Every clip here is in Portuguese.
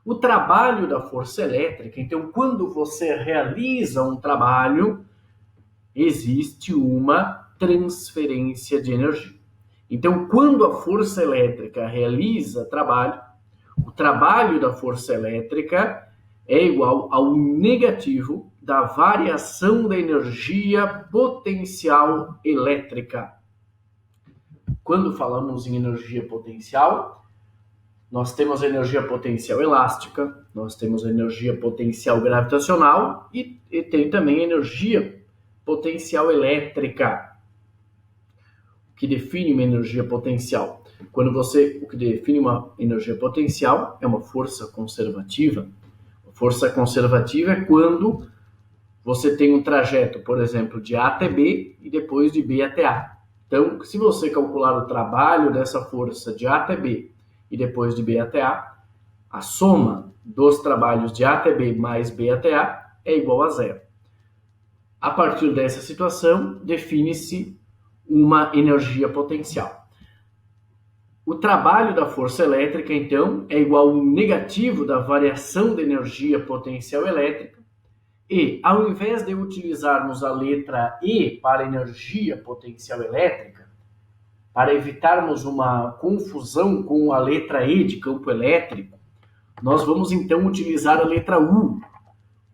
O trabalho da força elétrica, então, quando você realiza um trabalho, existe uma transferência de energia. Então, quando a força elétrica realiza trabalho, o trabalho da força elétrica é igual ao negativo da variação da energia potencial elétrica. Quando falamos em energia potencial, nós temos a energia potencial elástica, nós temos a energia potencial gravitacional e tem também a energia potencial elétrica. O que define uma energia potencial? O que define uma energia potencial é uma força conservativa. A força conservativa é quando você tem um trajeto, por exemplo, de A até B e depois de B até A. Então, se você calcular o trabalho dessa força de A até B e depois de B até a soma dos trabalhos de A até B mais B até A é igual a zero. A partir dessa situação, define-se uma energia potencial. O trabalho da força elétrica, então, é igual ao negativo da variação da energia potencial elétrica e, ao invés de utilizarmos a letra E para energia potencial elétrica, para evitarmos uma confusão com a letra E de campo elétrico, nós vamos então utilizar a letra U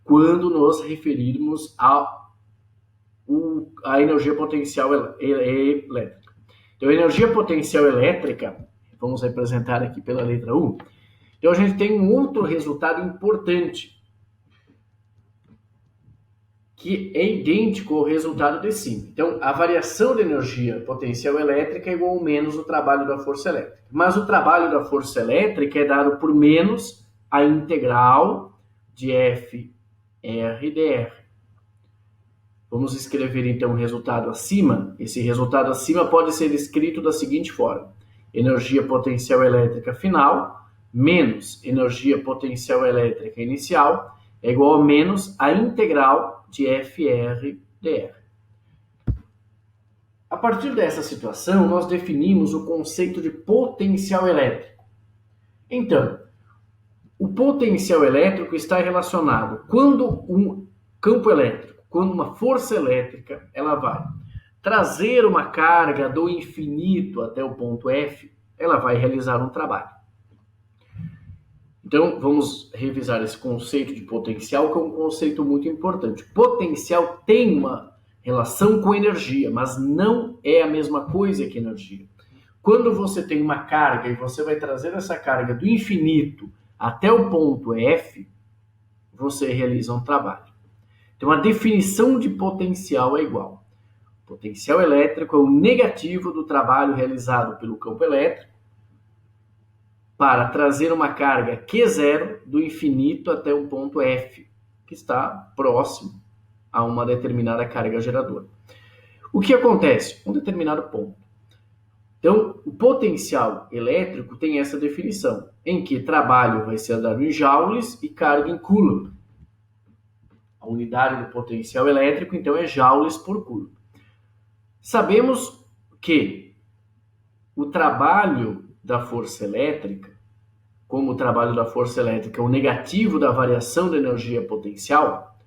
quando nos referirmos a energia potencial elétrica. Então, a energia potencial elétrica, vamos representar aqui pela letra U. Então, a gente tem um outro resultado importante, que é idêntico ao resultado de cima. Então, a variação da energia potencial elétrica é igual ao menos o trabalho da força elétrica. Mas o trabalho da força elétrica é dado por menos a integral de F R dr. Vamos escrever então o resultado acima. Esse resultado acima pode ser escrito da seguinte forma: energia potencial elétrica final menos energia potencial elétrica inicial é igual a menos a integral de FR dr. A partir dessa situação, nós definimos o conceito de potencial elétrico. Então, o potencial elétrico está relacionado quando um campo elétrico, quando uma força elétrica, ela vai trazer uma carga do infinito até o ponto F, ela vai realizar um trabalho. Então, vamos revisar esse conceito de potencial, que é um conceito muito importante. Potencial tem uma relação com energia, mas não é a mesma coisa que energia. Quando você tem uma carga e você vai trazer essa carga do infinito até o ponto F, você realiza um trabalho. Então, a definição de potencial é igual. Potencial elétrico é o negativo do trabalho realizado pelo campo elétrico para trazer uma carga Q0 do infinito até o ponto F, que está próximo a uma determinada carga geradora. O que acontece? Um determinado ponto. Então, o potencial elétrico tem essa definição, em que trabalho vai ser dado em joules e carga em coulomb. A unidade do potencial elétrico, então, é joules por coulomb. Sabemos que o trabalho da força elétrica, como o trabalho da força elétrica é o negativo da variação da energia potencial,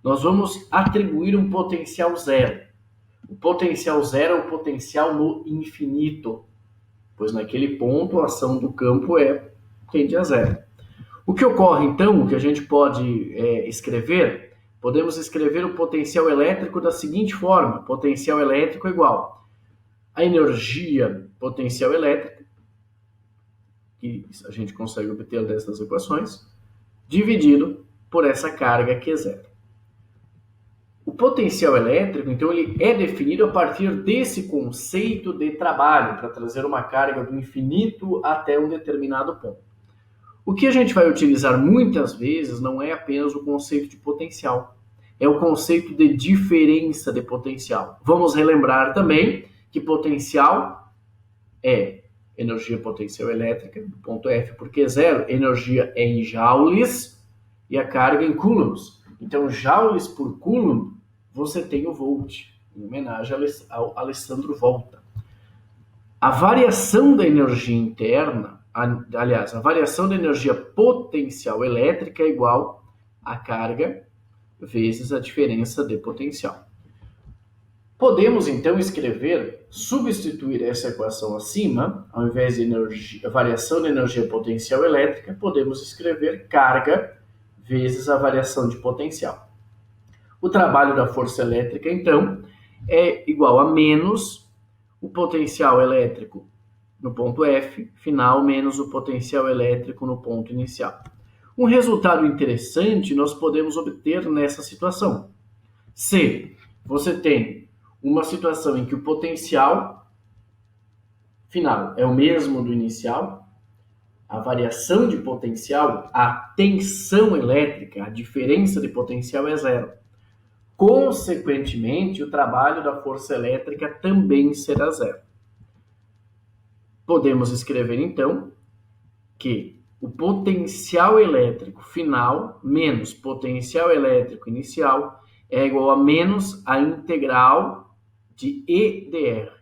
nós vamos atribuir um potencial zero. O potencial zero é o potencial no infinito, pois naquele ponto a ação do campo tende a zero. O que ocorre então, o que a gente pode escrever, podemos escrever o potencial elétrico da seguinte forma: potencial elétrico é igual a energia potencial elétrica, que a gente consegue obter dessas equações, dividido por essa carga Q0. O potencial elétrico, então, ele é definido a partir desse conceito de trabalho, para trazer uma carga do infinito até um determinado ponto. O que a gente vai utilizar muitas vezes não é apenas o conceito de potencial, é o conceito de diferença de potencial. Vamos relembrar também que potencial é energia potencial elétrica, do ponto F por Q0, energia é em joules e a carga em coulombs. Então, joules por coulomb, você tem o volt, em homenagem ao Alessandro Volta. A variação da energia interna, aliás, a variação da energia potencial elétrica é igual a carga vezes a diferença de potencial. Podemos, então, substituir essa equação acima, ao invés de variação da energia potencial elétrica, podemos escrever carga vezes a variação de potencial. O trabalho da força elétrica, então, é igual a menos o potencial elétrico no ponto F final menos o potencial elétrico no ponto inicial. Um resultado interessante nós podemos obter nessa situação. Se você tem uma situação em que o potencial final é o mesmo do inicial, a variação de potencial, a tensão elétrica, a diferença de potencial é zero. Consequentemente, o trabalho da força elétrica também será zero. Podemos escrever, então, que o potencial elétrico final menos potencial elétrico inicial é igual a menos a integral de E dr.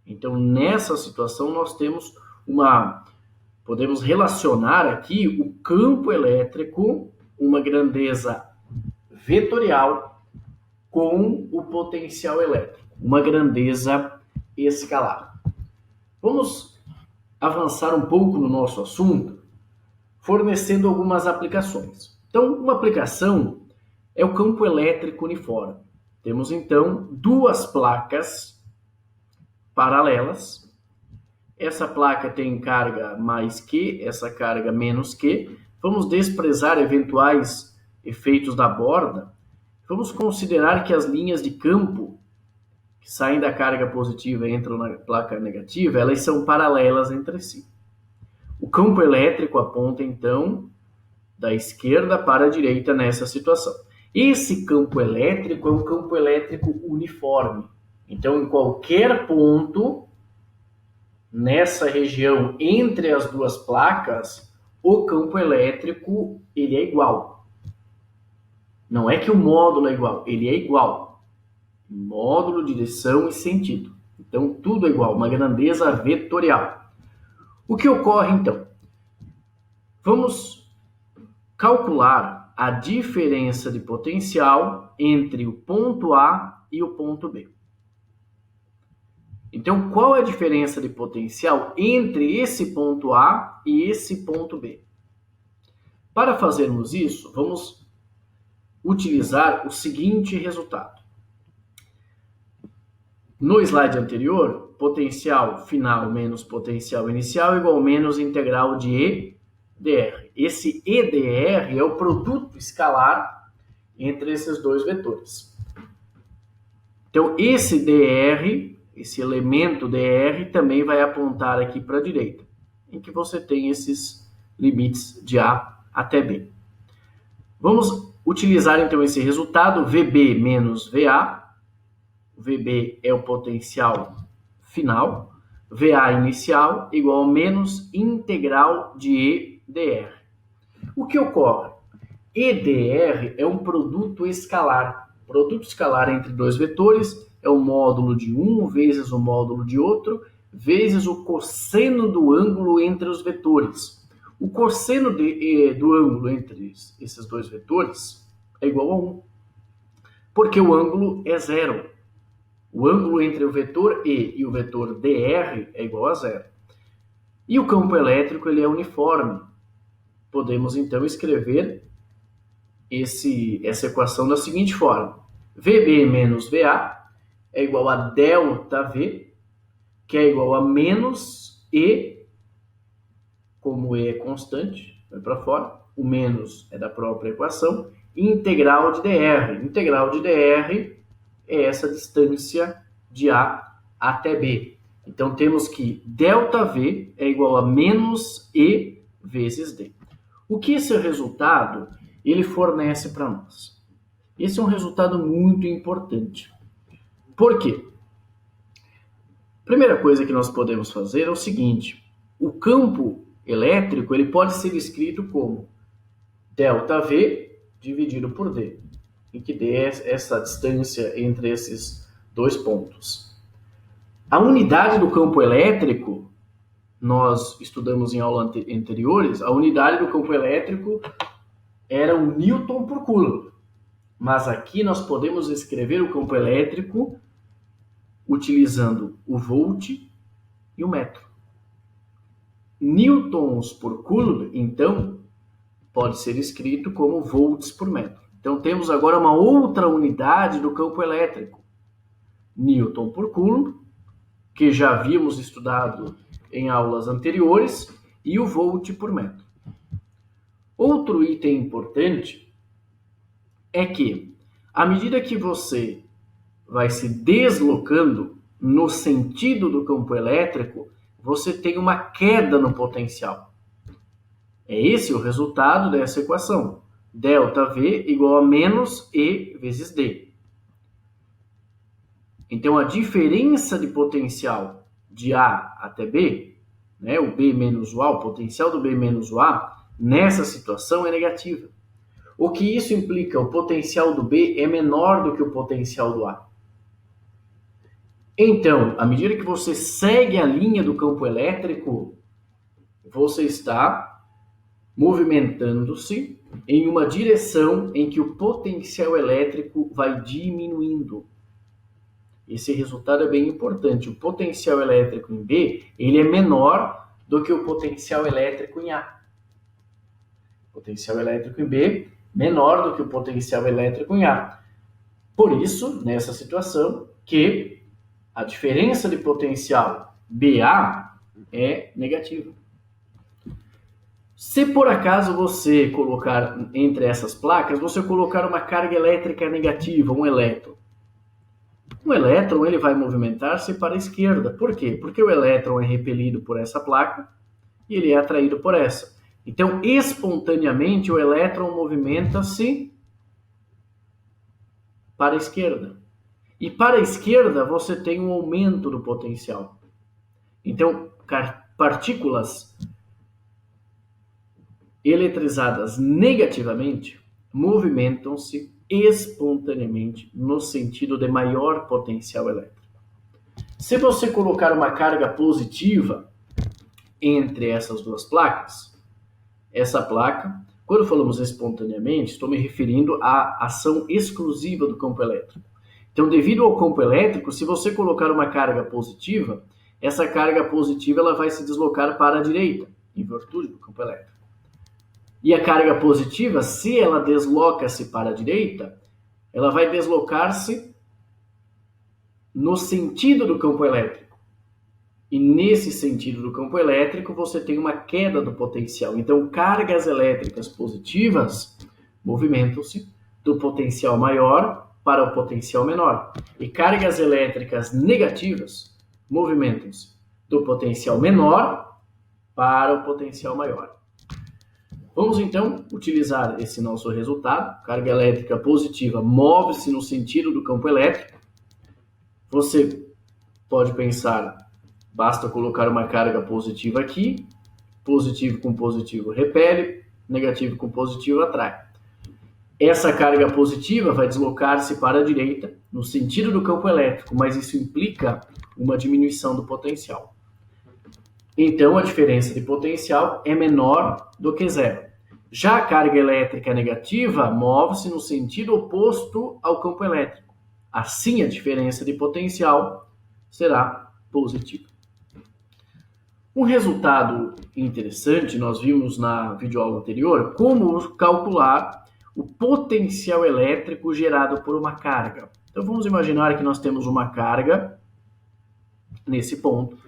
Então, nessa situação, nós temos podemos relacionar aqui o campo elétrico, uma grandeza vetorial, com o potencial elétrico, uma grandeza escalar. Vamos avançar um pouco no nosso assunto, fornecendo algumas aplicações. Então, uma aplicação é o campo elétrico uniforme. Temos, então, duas placas paralelas. Essa placa tem carga mais Q, essa carga menos Q. Vamos desprezar eventuais efeitos da borda. Vamos considerar que as linhas de campo que saem da carga positiva e entram na placa negativa, elas são paralelas entre si. O campo elétrico aponta, então, da esquerda para a direita nessa situação. Esse campo elétrico é um campo elétrico uniforme. Então, em qualquer ponto, nessa região entre as duas placas, o campo elétrico ele é igual. Não é que o módulo é igual, ele é igual. Módulo, direção e sentido. Então, tudo é igual, uma grandeza vetorial. O que ocorre, então? Vamos calcular a diferença de potencial entre o ponto A e o ponto B. Então, qual é a diferença de potencial entre esse ponto A e esse ponto B? Para fazermos isso, vamos utilizar o seguinte resultado. No slide anterior, potencial final menos potencial inicial igual a menos integral de E dr. Esse E dr é o produto escalar entre esses dois vetores. Então, esse dr, esse elemento dr, também vai apontar aqui para a direita, em que você tem esses limites de A até B. Vamos utilizar, então, esse resultado, VB menos VA. VB é o potencial final, VA inicial igual a menos integral de E dr. O que ocorre? E dr é um produto escalar. Produto escalar entre dois vetores é o módulo de um vezes o módulo de outro, vezes o cosseno do ângulo entre os vetores. O cosseno do ângulo entre esses dois vetores é igual a 1, porque o ângulo é zero. O ângulo entre o vetor E e o vetor dr é igual a zero. E o campo elétrico ele é uniforme. Podemos, então, escrever essa equação da seguinte forma. VB menos VA é igual a ΔV, que é igual a menos E, como E é constante, vai para fora, o menos é da própria equação, integral de dr. Integral de dr é essa distância de A até B. Então, temos que ΔV é igual a menos E vezes D. O que esse resultado ele fornece para nós? Esse é um resultado muito importante. Por quê? Primeira coisa que nós podemos fazer é o seguinte. O campo elétrico ele pode ser escrito como ΔV dividido por D, em que D é essa distância entre esses dois pontos. A unidade do campo elétrico nós estudamos em aulas anteriores, a unidade do campo elétrico era um Newton por Coulomb. Mas aqui nós podemos escrever o campo elétrico utilizando o volt e o metro. Newtons por Coulomb, então, pode ser escrito como volts por metro. Então temos agora uma outra unidade do campo elétrico. Newton por Coulomb, que já havíamos estudado em aulas anteriores, e o volt por metro. Outro item importante é que, à medida que você vai se deslocando no sentido do campo elétrico, você tem uma queda no potencial. É esse o resultado dessa equação. ΔV igual a menos E vezes D. Então, a diferença de potencial de A até B, né, o B menos o A, o potencial do B menos o A, nessa situação é negativa. O que isso implica? O potencial do B é menor do que o potencial do A. Então, à medida que você segue a linha do campo elétrico, você está movimentando-se em uma direção em que o potencial elétrico vai diminuindo. Esse resultado é bem importante. O potencial elétrico em B, ele é menor do que o potencial elétrico em A. O potencial elétrico em B menor do que o potencial elétrico em A. Por isso, nessa situação, que a diferença de potencial BA é negativa. Se por acaso você colocar entre essas placas, você colocar uma carga elétrica negativa, um elétron. O elétron ele vai movimentar-se para a esquerda. Por quê? Porque o elétron é repelido por essa placa e ele é atraído por essa. Então, espontaneamente, o elétron movimenta-se para a esquerda. E para a esquerda, você tem um aumento do potencial. Então, partículas eletrizadas negativamente movimentam-se espontaneamente no sentido de maior potencial elétrico. Se você colocar uma carga positiva entre essas duas placas, essa placa, quando falamos espontaneamente, estou me referindo à ação exclusiva do campo elétrico. Então, devido ao campo elétrico, se você colocar uma carga positiva, essa carga positiva ela vai se deslocar para a direita, em virtude do campo elétrico. E a carga positiva, se ela desloca-se para a direita, ela vai deslocar-se no sentido do campo elétrico. E nesse sentido do campo elétrico, você tem uma queda do potencial. Então, cargas elétricas positivas movimentam-se do potencial maior para o potencial menor. E cargas elétricas negativas movimentam-se do potencial menor para o potencial maior. Vamos então utilizar esse nosso resultado. Carga elétrica positiva move-se no sentido do campo elétrico. Você pode pensar, basta colocar uma carga positiva aqui, positivo com positivo repele, negativo com positivo atrai. Essa carga positiva vai deslocar-se para a direita, no sentido do campo elétrico, mas isso implica uma diminuição do potencial. Então, a diferença de potencial é menor do que zero. Já a carga elétrica negativa move-se no sentido oposto ao campo elétrico. Assim, a diferença de potencial será positiva. Um resultado interessante, nós vimos na videoaula anterior, como calcular o potencial elétrico gerado por uma carga. Então, vamos imaginar que nós temos uma carga nesse ponto.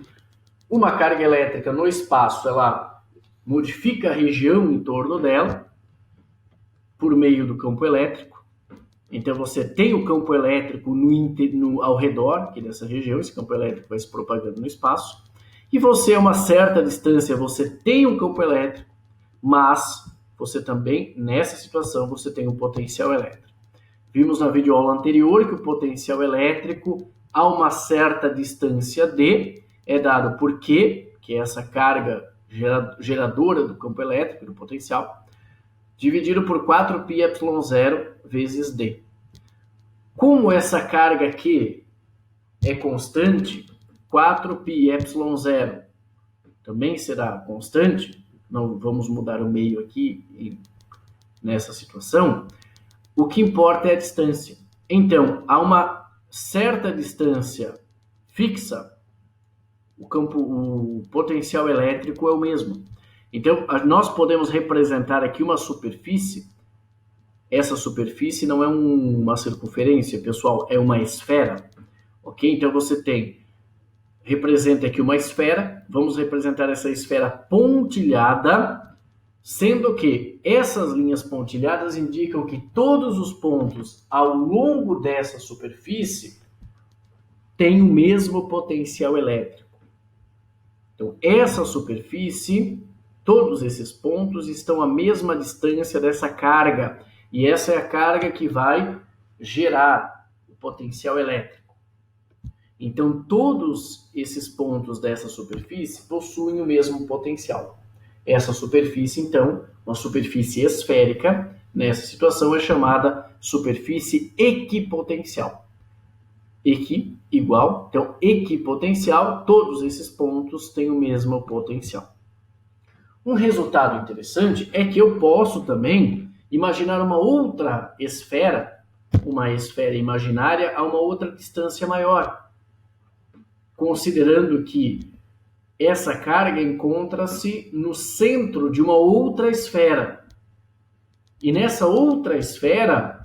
Uma carga elétrica no espaço, ela modifica a região em torno dela por meio do campo elétrico. Então, você tem o campo elétrico ao redor aqui dessa região, esse campo elétrico vai se propagando no espaço. E você, a uma certa distância, você tem um campo elétrico, mas você também, nessa situação, você tem um potencial elétrico. Vimos na videoaula anterior que o potencial elétrico, a uma certa distância D, é dado por Q, que é essa carga geradora do campo elétrico, do potencial, dividido por 4πε0 vezes D. Como essa carga Q é constante, 4πε0 também será constante, não vamos mudar o meio aqui nessa situação, o que importa é a distância. Então, a uma certa distância fixa, o potencial elétrico é o mesmo. Então, nós podemos representar aqui uma superfície. Essa superfície não é uma circunferência, pessoal, é uma esfera. Ok? Então, representa aqui uma esfera. Vamos representar essa esfera pontilhada, sendo que essas linhas pontilhadas indicam que todos os pontos ao longo dessa superfície têm o mesmo potencial elétrico. Então, essa superfície, todos esses pontos estão à mesma distância dessa carga, e essa é a carga que vai gerar o potencial elétrico. Então, todos esses pontos dessa superfície possuem o mesmo potencial. Essa superfície, então, uma superfície esférica, nessa situação é chamada superfície equipotencial. Equi, igual, então equipotencial, todos esses pontos têm o mesmo potencial. Um resultado interessante é que eu posso também imaginar uma outra esfera, uma esfera imaginária a uma outra distância maior, considerando que essa carga encontra-se no centro de uma outra esfera. E nessa outra esfera,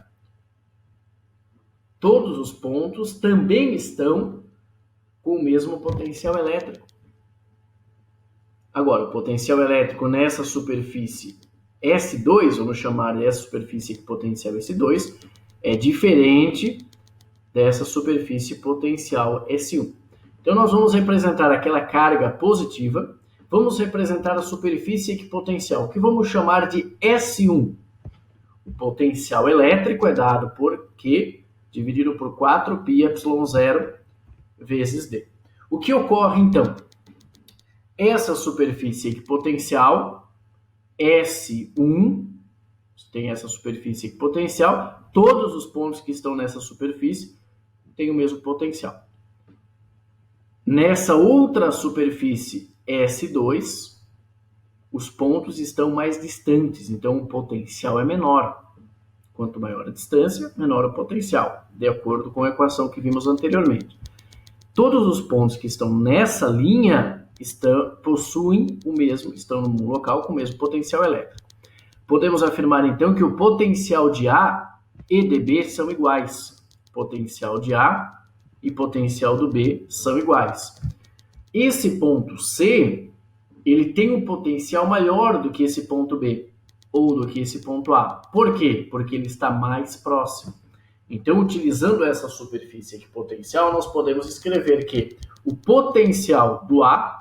todos os pontos também estão com o mesmo potencial elétrico. Agora, o potencial elétrico nessa superfície S2, vamos chamar essa superfície potencial S2, é diferente dessa superfície potencial S1. Então, nós vamos representar aquela carga positiva, vamos representar a superfície equipotencial, que vamos chamar de S1. O potencial elétrico é dado por Q dividido por 4πε0 vezes D. O que ocorre, então? Essa superfície equipotencial, S1, tem essa superfície equipotencial, todos os pontos que estão nessa superfície têm o mesmo potencial. Nessa outra superfície S2, os pontos estão mais distantes, então o potencial é menor. Quanto maior a distância, menor o potencial, de acordo com a equação que vimos anteriormente. Todos os pontos que estão nessa linha possuem estão no local com o mesmo potencial elétrico. Podemos afirmar então que o potencial de A e de B são iguais. Potencial de A e potencial do B são iguais. Esse ponto C, ele tem um potencial maior do que esse ponto B, ou do que esse ponto A. Por quê? Porque ele está mais próximo. Então, utilizando essa superfície equipotencial, nós podemos escrever que o potencial do A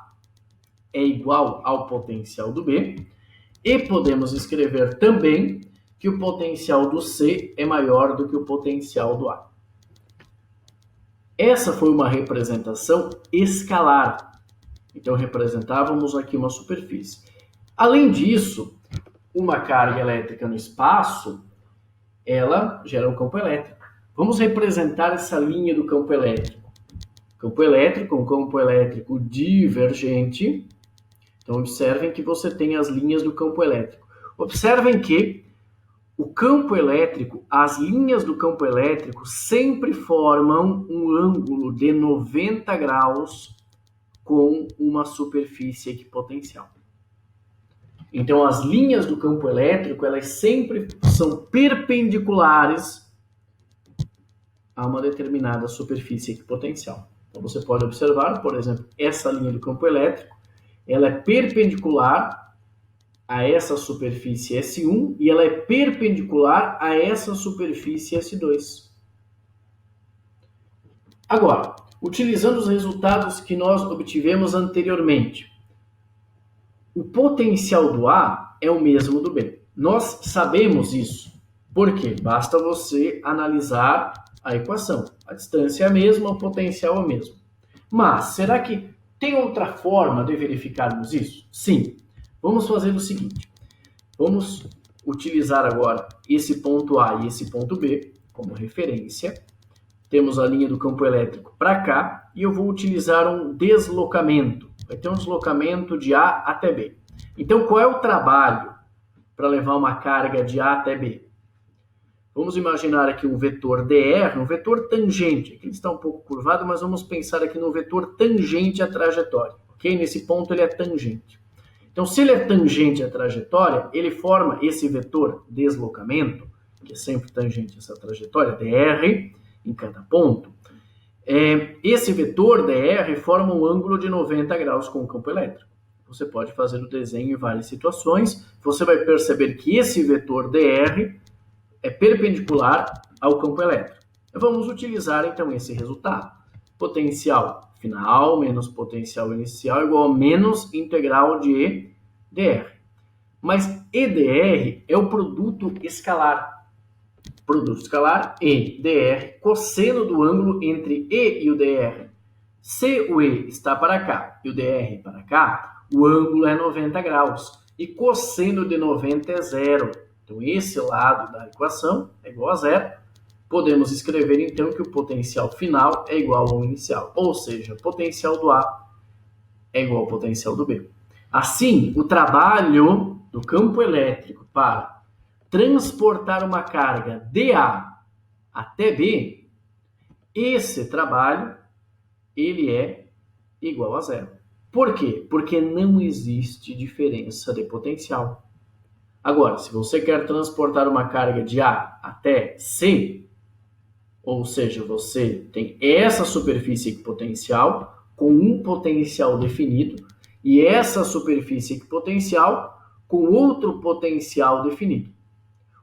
é igual ao potencial do B, e podemos escrever também que o potencial do C é maior do que o potencial do A. Essa foi uma representação escalar. Então, representávamos aqui uma superfície. Além disso, uma carga elétrica no espaço, ela gera um campo elétrico. Vamos representar essa linha do campo elétrico. Campo elétrico, um campo elétrico divergente. Então, observem que você tem as linhas do campo elétrico. Observem que o campo elétrico, as linhas do campo elétrico sempre formam um ângulo de 90 graus com uma superfície equipotencial. Então, as linhas do campo elétrico, elas sempre são perpendiculares a uma determinada superfície equipotencial. Então, você pode observar, por exemplo, essa linha do campo elétrico, ela é perpendicular a essa superfície S1 e ela é perpendicular a essa superfície S2. Agora, utilizando os resultados que nós obtivemos anteriormente, o potencial do A é o mesmo do B. Nós sabemos isso. Por quê? Basta você analisar a equação. A distância é a mesma, o potencial é o mesmo. Mas, será que tem outra forma de verificarmos isso? Sim. Vamos fazer o seguinte. Vamos utilizar agora esse ponto A e esse ponto B como referência. Temos a linha do campo elétrico para cá e eu vou utilizar um deslocamento. vai ter um deslocamento de A até B. Então, qual é o trabalho para levar uma carga de A até B? Vamos imaginar aqui um vetor dr, um vetor tangente. Aqui ele está um pouco curvado, mas vamos pensar aqui no vetor tangente à trajetória. Ok? Nesse ponto ele é tangente. Então, se ele é tangente à trajetória, ele forma esse vetor deslocamento, que é sempre tangente a essa trajetória, dr, em cada ponto. Esse vetor dr forma um ângulo de 90 graus com o campo elétrico. Você pode fazer o desenho em várias situações. Você vai perceber que esse vetor dr é perpendicular ao campo elétrico. Vamos utilizar, então, esse resultado. Potencial final menos potencial inicial igual a menos integral de E dr. Mas EdR é o produto escalar. Produto escalar, E dr, cosseno do ângulo entre E e o dr. Se o E está para cá e o dr para cá, o ângulo é 90 graus. E cosseno de 90 é zero. Então, esse lado da equação é igual a zero. Podemos escrever, então, que o potencial final é igual ao inicial. Ou seja, o potencial do A é igual ao potencial do B. Assim, o trabalho do campo elétrico para transportar uma carga de A até B, esse trabalho, ele é igual a zero. Por quê? Porque não existe diferença de potencial. Agora, se você quer transportar uma carga de A até C, ou seja, você tem essa superfície equipotencial com um potencial definido e essa superfície equipotencial com outro potencial definido.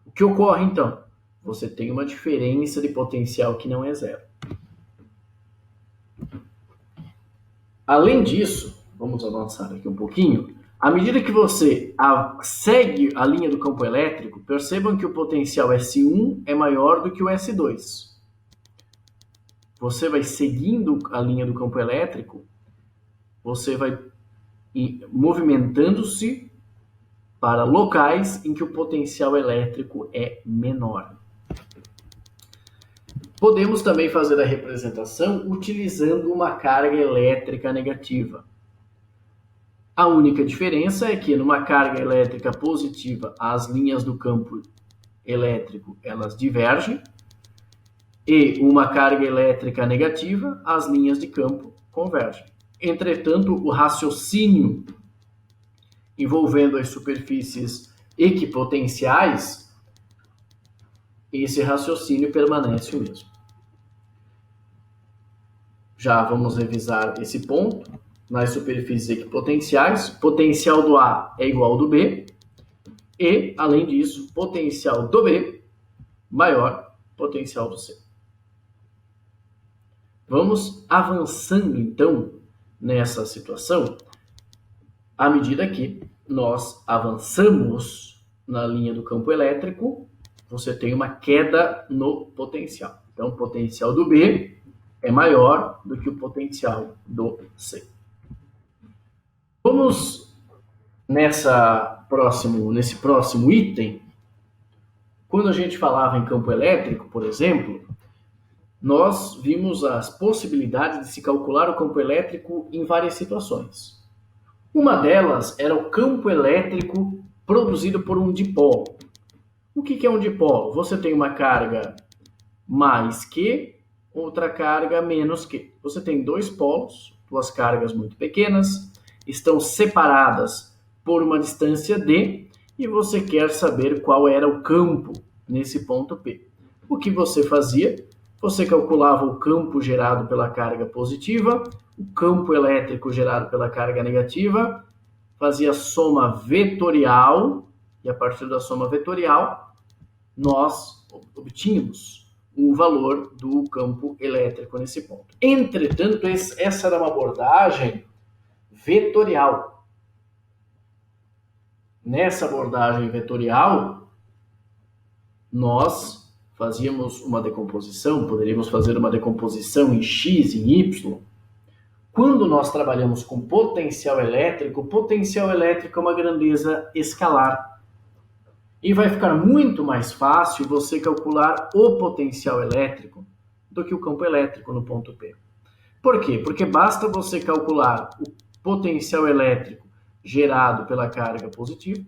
O que ocorre, então? Você tem uma diferença de potencial que não é zero. Além disso, vamos avançar aqui um pouquinho. À medida que você segue a linha do campo elétrico, percebam que o potencial S1 é maior do que o S2. Você vai seguindo a linha do campo elétrico, você vai movimentando-se para locais em que o potencial elétrico é menor. Podemos também fazer a representação utilizando uma carga elétrica negativa. A única diferença é que numa carga elétrica positiva, as linhas do campo elétrico elas divergem, e uma carga elétrica negativa, as linhas de campo convergem. Entretanto, o raciocínio envolvendo as superfícies equipotenciais, esse raciocínio permanece o mesmo. Já vamos revisar esse ponto. Nas superfícies equipotenciais, potencial do A é igual ao do B, e, além disso, potencial do B maior potencial do C. Vamos avançando, então, nessa situação, à medida que nós avançamos na linha do campo elétrico, você tem uma queda no potencial. Então, o potencial do B é maior do que o potencial do C. Vamos nesse próximo item. Quando a gente falava em campo elétrico, por exemplo, nós vimos as possibilidades de se calcular o campo elétrico em várias situações. Uma delas era o campo elétrico produzido por um dipolo. O que é um dipolo? Você tem uma carga mais que, outra carga menos que. Você tem dois polos, duas cargas muito pequenas, estão separadas por uma distância d, e você quer saber qual era o campo nesse ponto P. O que você fazia? Você calculava o campo gerado pela carga positiva, o campo elétrico gerado pela carga negativa, fazia soma vetorial, e a partir da soma vetorial, nós obtínhamos o valor do campo elétrico nesse ponto. Entretanto, essa era uma abordagem vetorial. Nessa abordagem vetorial, nós fazíamos uma decomposição, poderíamos fazer uma decomposição em x e em y. Quando nós trabalhamos com potencial elétrico, o potencial elétrico é uma grandeza escalar. E vai ficar muito mais fácil você calcular o potencial elétrico do que o campo elétrico no ponto P. Por quê? Porque basta você calcular potencial elétrico gerado pela carga positiva,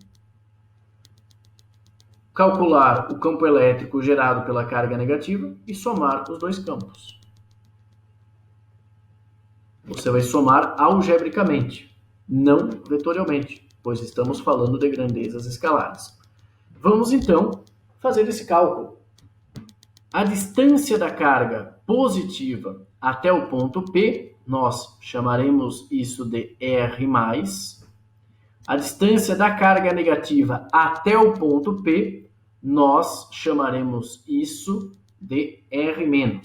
calcular o campo elétrico gerado pela carga negativa e somar os dois campos. Você vai somar algebricamente, não vetorialmente, pois estamos falando de grandezas escalares. Vamos então fazer esse cálculo. A distância da carga positiva até o ponto P, nós chamaremos isso de R+. A distância da carga negativa até o ponto P, nós chamaremos isso de R-.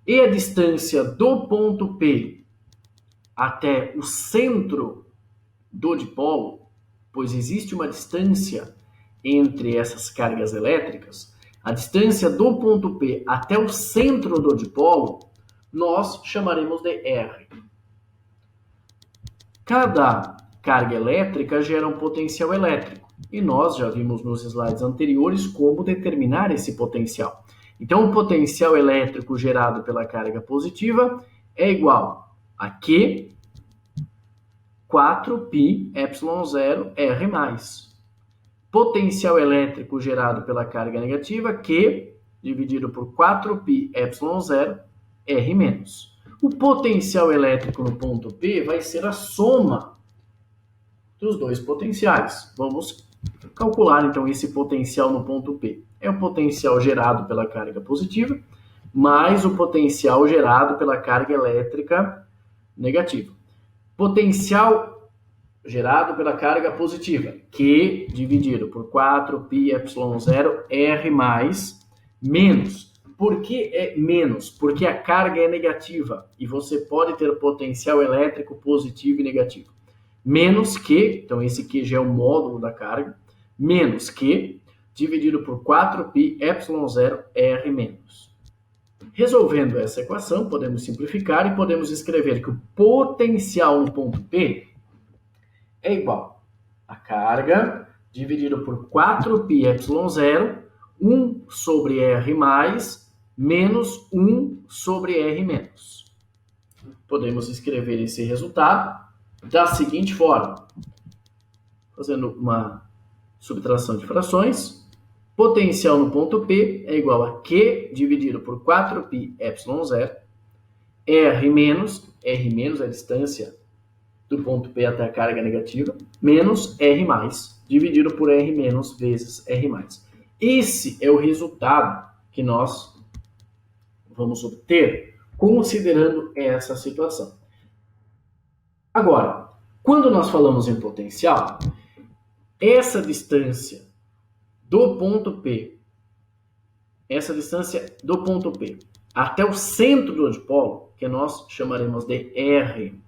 E a distância do ponto P até o centro do dipolo, pois existe uma distância entre essas cargas elétricas, a distância do ponto P até o centro do dipolo, nós chamaremos de R. Cada carga elétrica gera um potencial elétrico, e nós já vimos nos slides anteriores como determinar esse potencial. Então, o potencial elétrico gerado pela carga positiva é igual a Q 4πε0R+. Potencial elétrico gerado pela carga negativa, Q dividido por 4πε0R-. O potencial elétrico no ponto P vai ser a soma dos dois potenciais. Vamos calcular, então, esse potencial no ponto P. É o potencial gerado pela carga positiva mais o potencial gerado pela carga elétrica negativa. Potencial gerado pela carga positiva, Q dividido por 4πε0R+, menos. Por que é menos? Porque a carga é negativa e você pode ter potencial elétrico positivo e negativo. Menos Q, então esse Q já é o módulo da carga, menos Q dividido por 4πε0R-. Resolvendo essa equação, podemos simplificar e podemos escrever que o potencial no ponto P é igual a carga dividido por 4πε0, 1 sobre R+, menos 1 sobre R-. Podemos escrever esse resultado da seguinte forma, fazendo uma subtração de frações. Potencial no ponto P é igual a Q dividido por 4πε0, R é a distância do ponto P até a carga negativa, menos R+, dividido por R- vezes R+. Esse é o resultado que nós vamos obter considerando essa situação. Agora, quando nós falamos em potencial, essa distância do ponto P, até o centro do dipolo, que nós chamaremos de R,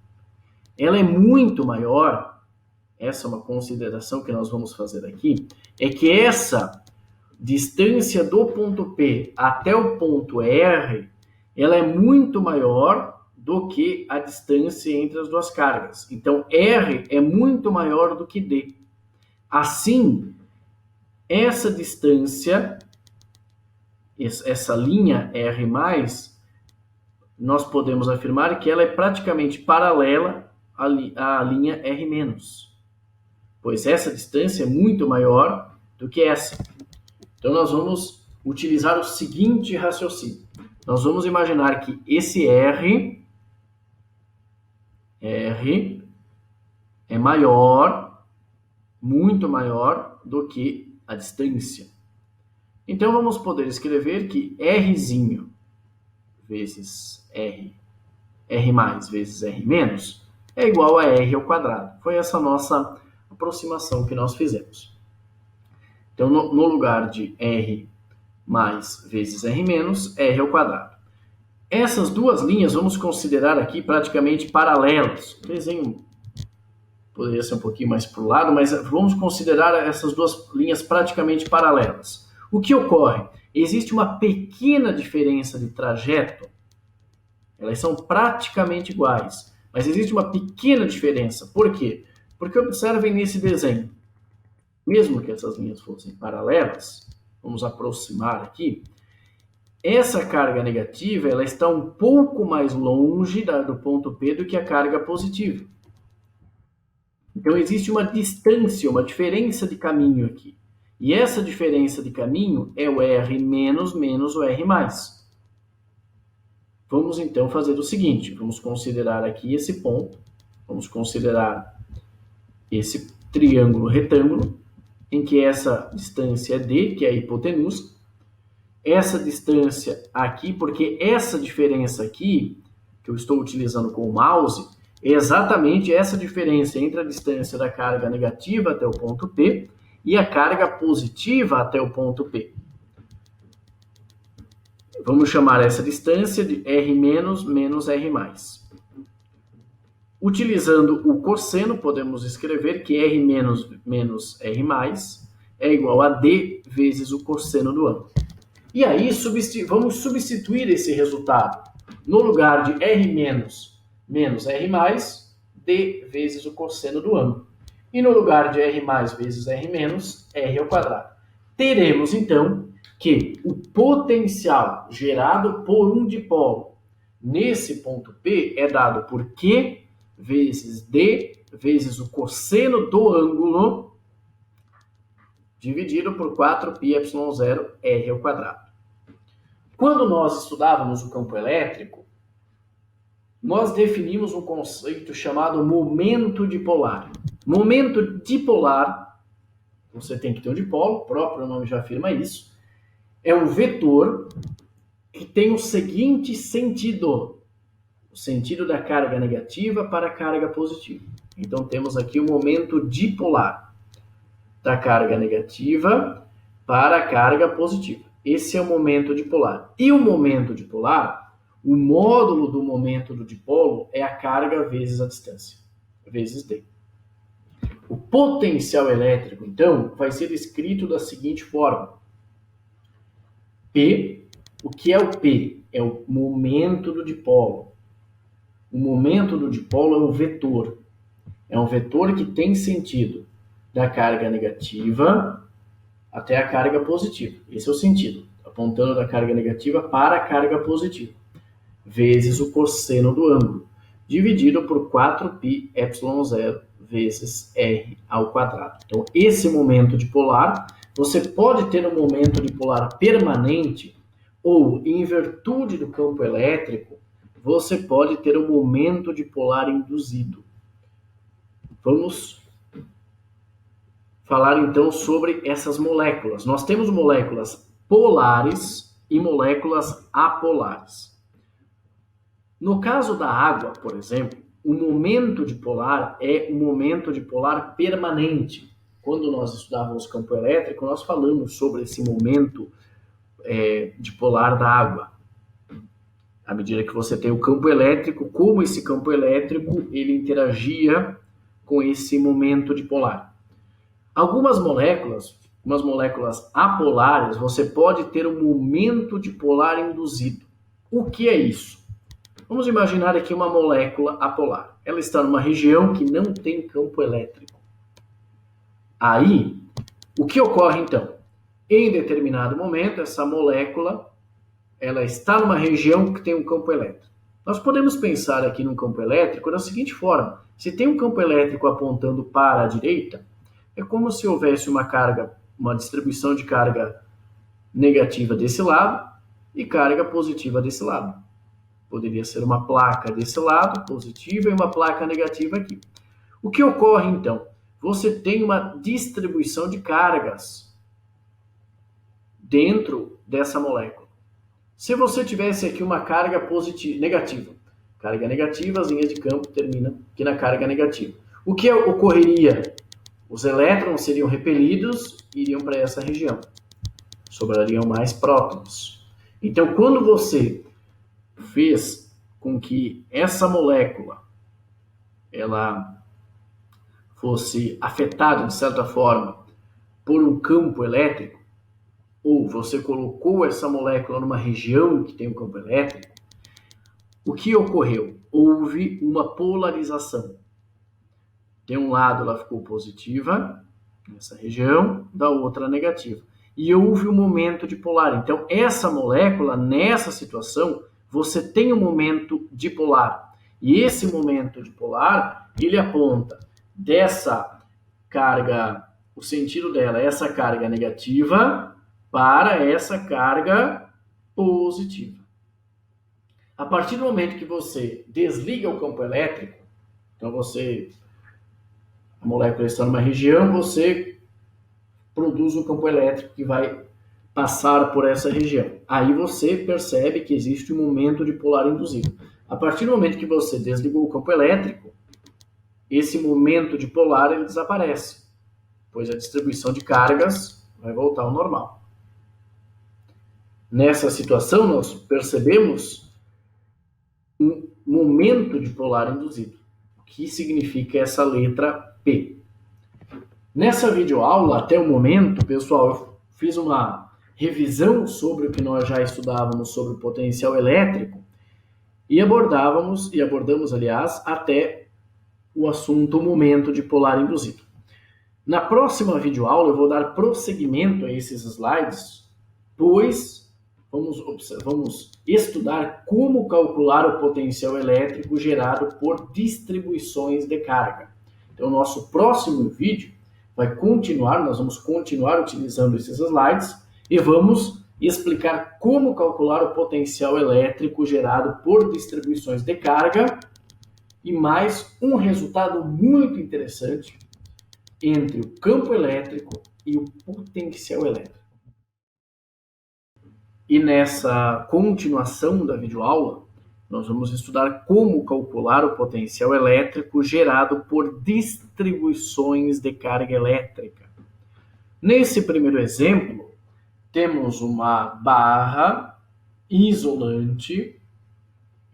ela é muito maior, essa é uma consideração que nós vamos fazer aqui, é que essa distância do ponto P até o ponto R, ela é muito maior do que a distância entre as duas cargas. Então, R é muito maior do que D. Assim, essa distância, essa linha R+, nós podemos afirmar que ela é praticamente paralela à linha R-, pois essa distância é muito maior do que essa. Então, nós vamos utilizar o seguinte raciocínio. Nós vamos imaginar que esse R é maior, muito maior do que a distância. Então, vamos poder escrever que R vezes R, R+ vezes R- é igual a R ao quadrado. Foi essa nossa aproximação que nós fizemos. Então, no lugar de R mais vezes R menos, R ao quadrado. Essas duas linhas vamos considerar aqui praticamente paralelas. O desenho poderia ser um pouquinho mais para o lado, mas vamos considerar essas duas linhas praticamente paralelas. O que ocorre? Existe uma pequena diferença de trajeto, elas são praticamente iguais, mas existe uma pequena diferença. Por quê? Porque observem nesse desenho, mesmo que essas linhas fossem paralelas, vamos aproximar aqui, essa carga negativa ela está um pouco mais longe do ponto P do que a carga positiva. Então existe uma distância, uma diferença de caminho aqui. E essa diferença de caminho é o R menos o R mais. Vamos então fazer o seguinte, vamos considerar aqui esse ponto, vamos considerar esse triângulo retângulo, em que essa distância é D, que é a hipotenusa, essa distância aqui, porque essa diferença aqui, que eu estou utilizando com o mouse, é exatamente essa diferença entre a distância da carga negativa até o ponto P e a carga positiva até o ponto P. Vamos chamar essa distância de R menos R mais. Utilizando o cosseno, podemos escrever que R menos R mais é igual a D vezes o cosseno do ângulo. E aí, vamos substituir esse resultado. No lugar de R menos R mais, D vezes o cosseno do ângulo. E no lugar de R mais vezes R menos, R ao quadrado. Teremos, então, que o potencial gerado por um dipolo nesse ponto P é dado por Q vezes D vezes o cosseno do ângulo dividido por 4πε0 R ao quadrado. Quando nós estudávamos o campo elétrico, nós definimos um conceito chamado momento dipolar. Momento dipolar, você tem que ter um dipolo, o próprio nome já afirma isso, é um vetor que tem o seguinte sentido, o sentido da carga negativa para a carga positiva. Então temos aqui o momento dipolar da carga negativa para a carga positiva. Esse é o momento dipolar. E o momento dipolar, o módulo do momento do dipolo é a carga vezes a distância, vezes D. O potencial elétrico, então, vai ser escrito da seguinte forma. P, o que é o P? É o momento do dipolo. O momento do dipolo é um vetor. É um vetor que tem sentido da carga negativa até a carga positiva. Esse é o sentido, apontando da carga negativa para a carga positiva, vezes o cosseno do ângulo, dividido por 4πε0 vezes R ao quadrado. Então, esse momento dipolar, você pode ter um momento dipolar permanente, ou, em virtude do campo elétrico, você pode ter um momento dipolar induzido. Vamos falar então sobre essas moléculas. Nós temos moléculas polares e moléculas apolares. No caso da água, por exemplo, o momento dipolar é um momento dipolar permanente. Quando nós estudávamos campo elétrico, nós falamos sobre esse momento dipolar da água. À medida que você tem o campo elétrico, como esse campo elétrico ele interagia com esse momento dipolar. Algumas moléculas, umas moléculas apolares, você pode ter um momento dipolar induzido. O que é isso? Vamos imaginar aqui uma molécula apolar. Ela está numa região que não tem campo elétrico. Aí, o que ocorre então? Em determinado momento, essa molécula ela está numa região que tem um campo elétrico. Nós podemos pensar aqui no campo elétrico da seguinte forma. Se tem um campo elétrico apontando para a direita, é como se houvesse uma distribuição de carga negativa desse lado e carga positiva desse lado. Poderia ser uma placa desse lado, positiva, e uma placa negativa aqui. O que ocorre, então? Você tem uma distribuição de cargas dentro dessa molécula. Se você tivesse aqui uma carga negativa, carga negativa, as linhas de campo terminam aqui na carga negativa. O que ocorreria? Os elétrons seriam repelidos e iriam para essa região. Sobrariam mais prótons. Então, quando você fez com que essa molécula ela fosse afetada, de certa forma, por um campo elétrico, ou você colocou essa molécula numa região que tem um campo elétrico, o que ocorreu? Houve uma polarização. De um lado ela ficou positiva, nessa região, da outra negativa. e houve um momento dipolar. Então, essa molécula, nessa situação, você tem um momento dipolar. E esse momento dipolar, ele aponta dessa carga, o sentido dela é essa carga negativa para essa carga positiva. A partir do momento que você desliga o campo elétrico, então a molécula está numa região, você produz um campo elétrico que vai passar por essa região. Aí você percebe que existe um momento dipolar induzido. A partir do momento que você desligou o campo elétrico, esse momento dipolar ele desaparece, pois a distribuição de cargas vai voltar ao normal. Nessa situação, nós percebemos um momento dipolar induzido, o que significa essa letra P. Nessa videoaula, até o momento, pessoal, eu fiz uma revisão sobre o que nós já estudávamos sobre o potencial elétrico e abordamos, aliás, até o assunto momento dipolar induzido. Na próxima videoaula, eu vou dar prosseguimento a esses slides, pois vamos estudar como calcular o potencial elétrico gerado por distribuições de carga. Então, o nosso próximo vídeo nós vamos continuar utilizando esses slides e vamos explicar como calcular o potencial elétrico gerado por distribuições de carga e mais um resultado muito interessante entre o campo elétrico e o potencial elétrico. E nessa continuação da videoaula, nós vamos estudar como calcular o potencial elétrico gerado por distribuições de carga elétrica. Nesse primeiro exemplo, temos uma barra isolante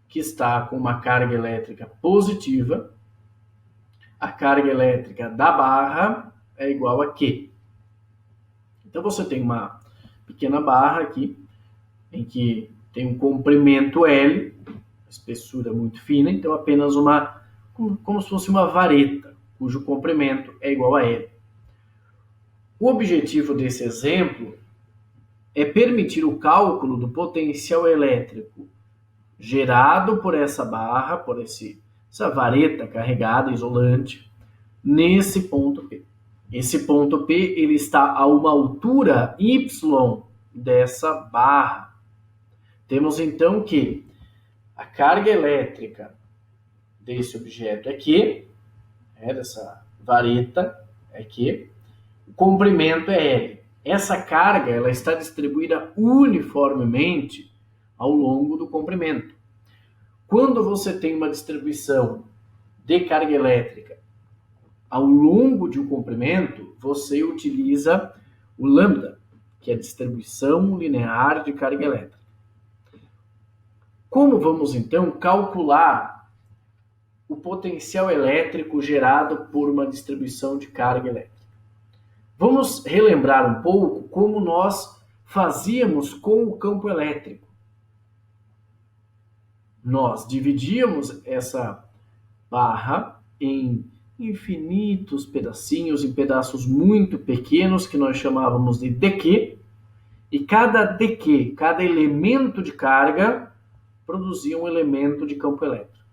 que está com uma carga elétrica positiva. A carga elétrica da barra é igual a Q. Então você tem uma pequena barra aqui, em que tem um comprimento L, espessura muito fina, então apenas como se fosse uma vareta, cujo comprimento é igual a L. O objetivo desse exemplo é permitir o cálculo do potencial elétrico gerado por essa barra, por essa vareta carregada, isolante, nesse ponto P. Esse ponto P ele está a uma altura Y dessa barra. Temos então que a carga elétrica desse objeto é Q, dessa vareta é Q, o comprimento é L. Essa carga ela está distribuída uniformemente ao longo do comprimento. Quando você tem uma distribuição de carga elétrica ao longo de um comprimento, você utiliza o lambda, que é a distribuição linear de carga elétrica. Como vamos, então, calcular o potencial elétrico gerado por uma distribuição de carga elétrica? Vamos relembrar um pouco como nós fazíamos com o campo elétrico. Nós dividíamos essa barra em infinitos pedacinhos, em pedaços muito pequenos, que nós chamávamos de dQ, e cada dQ, cada elemento de carga, produzia um elemento de campo elétrico.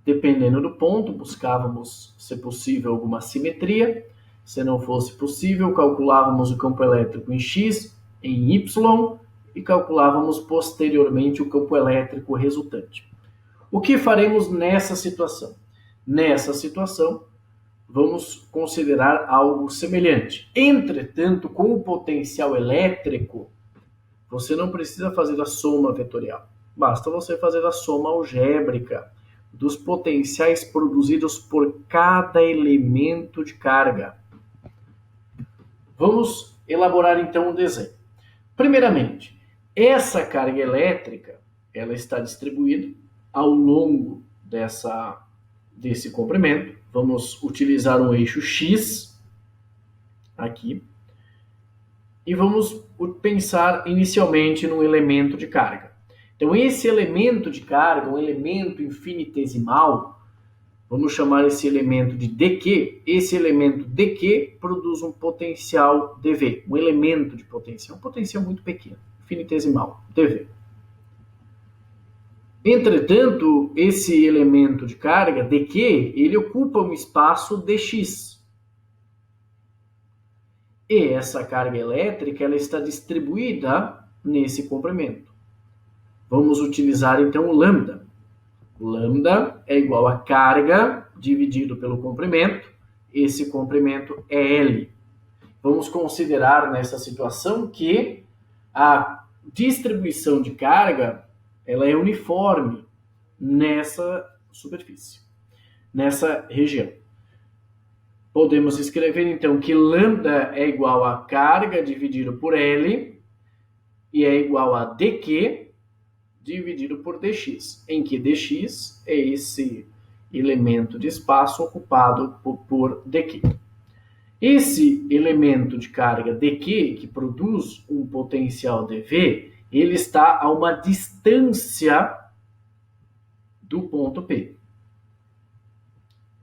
Dependendo do ponto, buscávamos, se possível, alguma simetria. Se não fosse possível, calculávamos o campo elétrico em X, em Y, e calculávamos posteriormente o campo elétrico resultante. O que faremos nessa situação? Nessa situação, vamos considerar algo semelhante. Entretanto, com o potencial elétrico, você não precisa fazer a soma vetorial. Basta você fazer a soma algébrica dos potenciais produzidos por cada elemento de carga. Vamos elaborar então um desenho. Primeiramente, essa carga elétrica ela está distribuída ao longo desse comprimento. Vamos utilizar um eixo X aqui. E vamos pensar inicialmente num elemento de carga. Então, esse elemento de carga, um elemento infinitesimal, Vamos chamar esse elemento de dq. Esse elemento dq produz um potencial dV, um elemento de potencial, um potencial muito pequeno, infinitesimal, dV. Entretanto, esse elemento de carga, dq, ele ocupa um espaço dx. E essa carga elétrica ela está distribuída nesse comprimento. Vamos utilizar então o lambda. O lambda é igual a carga dividido pelo comprimento. Esse comprimento é L. Vamos considerar nessa situação que a distribuição de carga ela é uniforme nessa superfície, nessa região. Podemos escrever então que lambda é igual a carga dividido por L e é igual a dq dividido por dx, em que dx é esse elemento de espaço ocupado por dq. Esse elemento de carga dq, que produz um potencial dV, ele está a uma distância do ponto P.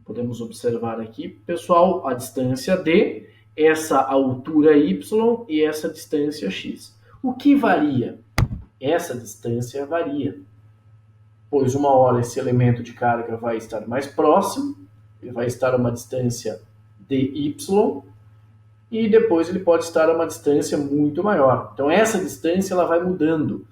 Podemos observar aqui, pessoal, a distância D, essa altura Y e essa distância X. O que varia? Essa distância varia, pois uma hora esse elemento de carga vai estar mais próximo, ele vai estar a uma distância dy, e depois ele pode estar a uma distância muito maior. Então essa distância ela vai mudando,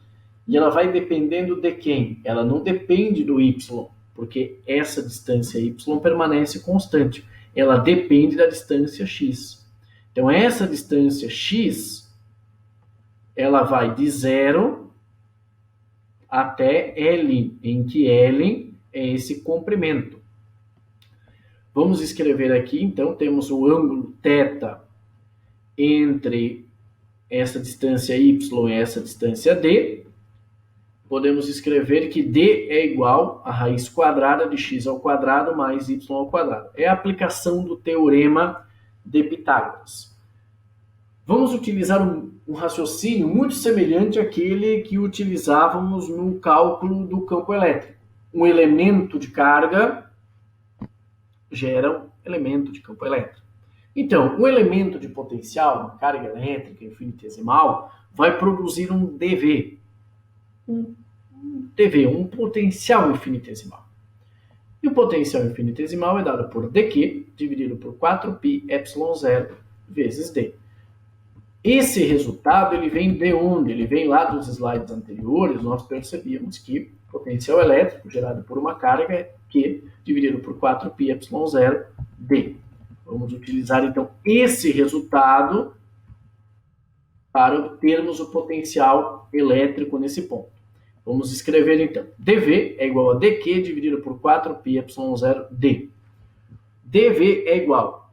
e ela vai dependendo de quem? Ela não depende do y, porque essa distância y permanece constante, ela depende da distância x. Então essa distância x, ela vai de 0 até L, em que L é esse comprimento. Vamos escrever aqui, então, temos o ângulo θ entre essa distância y e essa distância d. Podemos escrever que d é igual a raiz quadrada de x ao quadrado mais y ao quadrado. É a aplicação do teorema de Pitágoras. Vamos utilizar um raciocínio muito semelhante àquele que utilizávamos no cálculo do campo elétrico. Um elemento de carga gera um elemento de campo elétrico. Então, um elemento de potencial, uma carga elétrica infinitesimal, vai produzir um dV. Um potencial infinitesimal. E o potencial infinitesimal é dado por dq dividido por 4π ε0 vezes d. Esse resultado ele vem de onde? Ele vem lá dos slides anteriores, nós percebíamos que potencial elétrico gerado por uma carga é Q dividido por 4π ε0 d. Vamos utilizar então esse resultado para obtermos o potencial elétrico nesse ponto. Vamos escrever então, dV é igual a dq dividido por 4π ε0 d. dV é igual,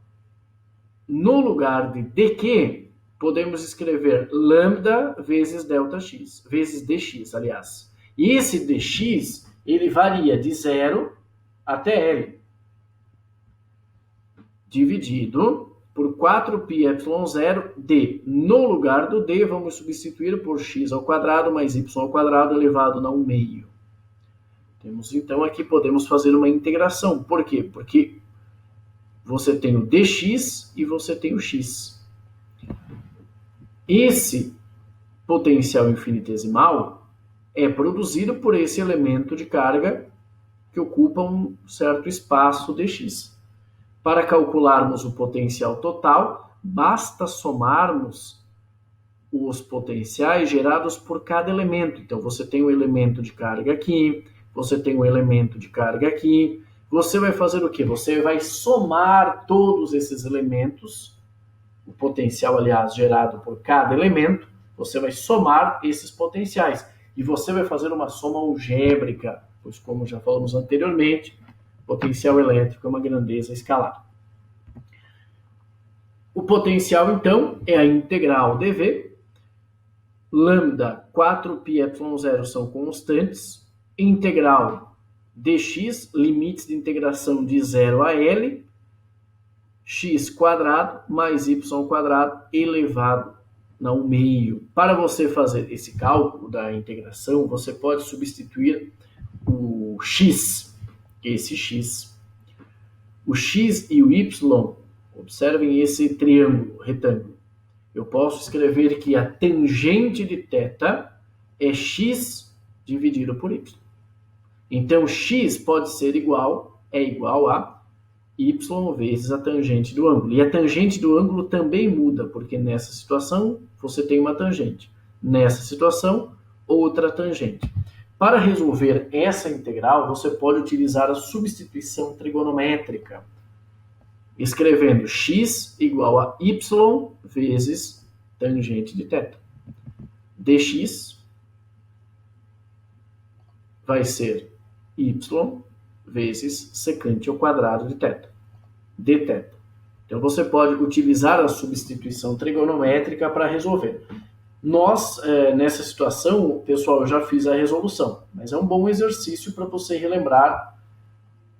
no lugar de dq, podemos escrever lambda vezes ΔX, vezes dx, aliás. E esse dx, ele varia de 0 até L, dividido por 4π ε0 d. No lugar do d, vamos substituir por x ao quadrado mais y ao quadrado elevado a 1 meio. Temos então aqui, podemos fazer uma integração. Por quê? Porque você tem o dx e você tem o x. Esse potencial infinitesimal é produzido por esse elemento de carga que ocupa um certo espaço dx. Para calcularmos o potencial total, basta somarmos os potenciais gerados por cada elemento. Então, você tem um elemento de carga aqui, você tem um elemento de carga aqui. Você vai fazer o quê? Você vai somar todos esses elementos, o potencial, aliás, gerado por cada elemento, você vai somar esses potenciais. E você vai fazer uma soma algébrica, pois, como já falamos anteriormente, potencial elétrico é uma grandeza escalar. O potencial, então, é a integral dV. Lambda, 4π ε0 são constantes. Integral dx, limites de integração de 0 a L, x quadrado mais y quadrado elevado a 1 meio. Para você fazer esse cálculo da integração, você pode substituir o x, esse x, o x e o y, observem esse triângulo, retângulo. Eu posso escrever que a tangente de θ é x dividido por y. Então, x pode ser igual a y vezes a tangente do ângulo. E a tangente do ângulo também muda, porque nessa situação você tem uma tangente. Nessa situação, outra tangente. Para resolver essa integral, você pode utilizar a substituição trigonométrica, escrevendo x igual a y vezes tangente de θ. dx vai ser y vezes secante ao quadrado de θ, dθ. Então, você pode utilizar a substituição trigonométrica para resolver. Nessa situação, pessoal, eu já fiz a resolução, mas é um bom exercício para você relembrar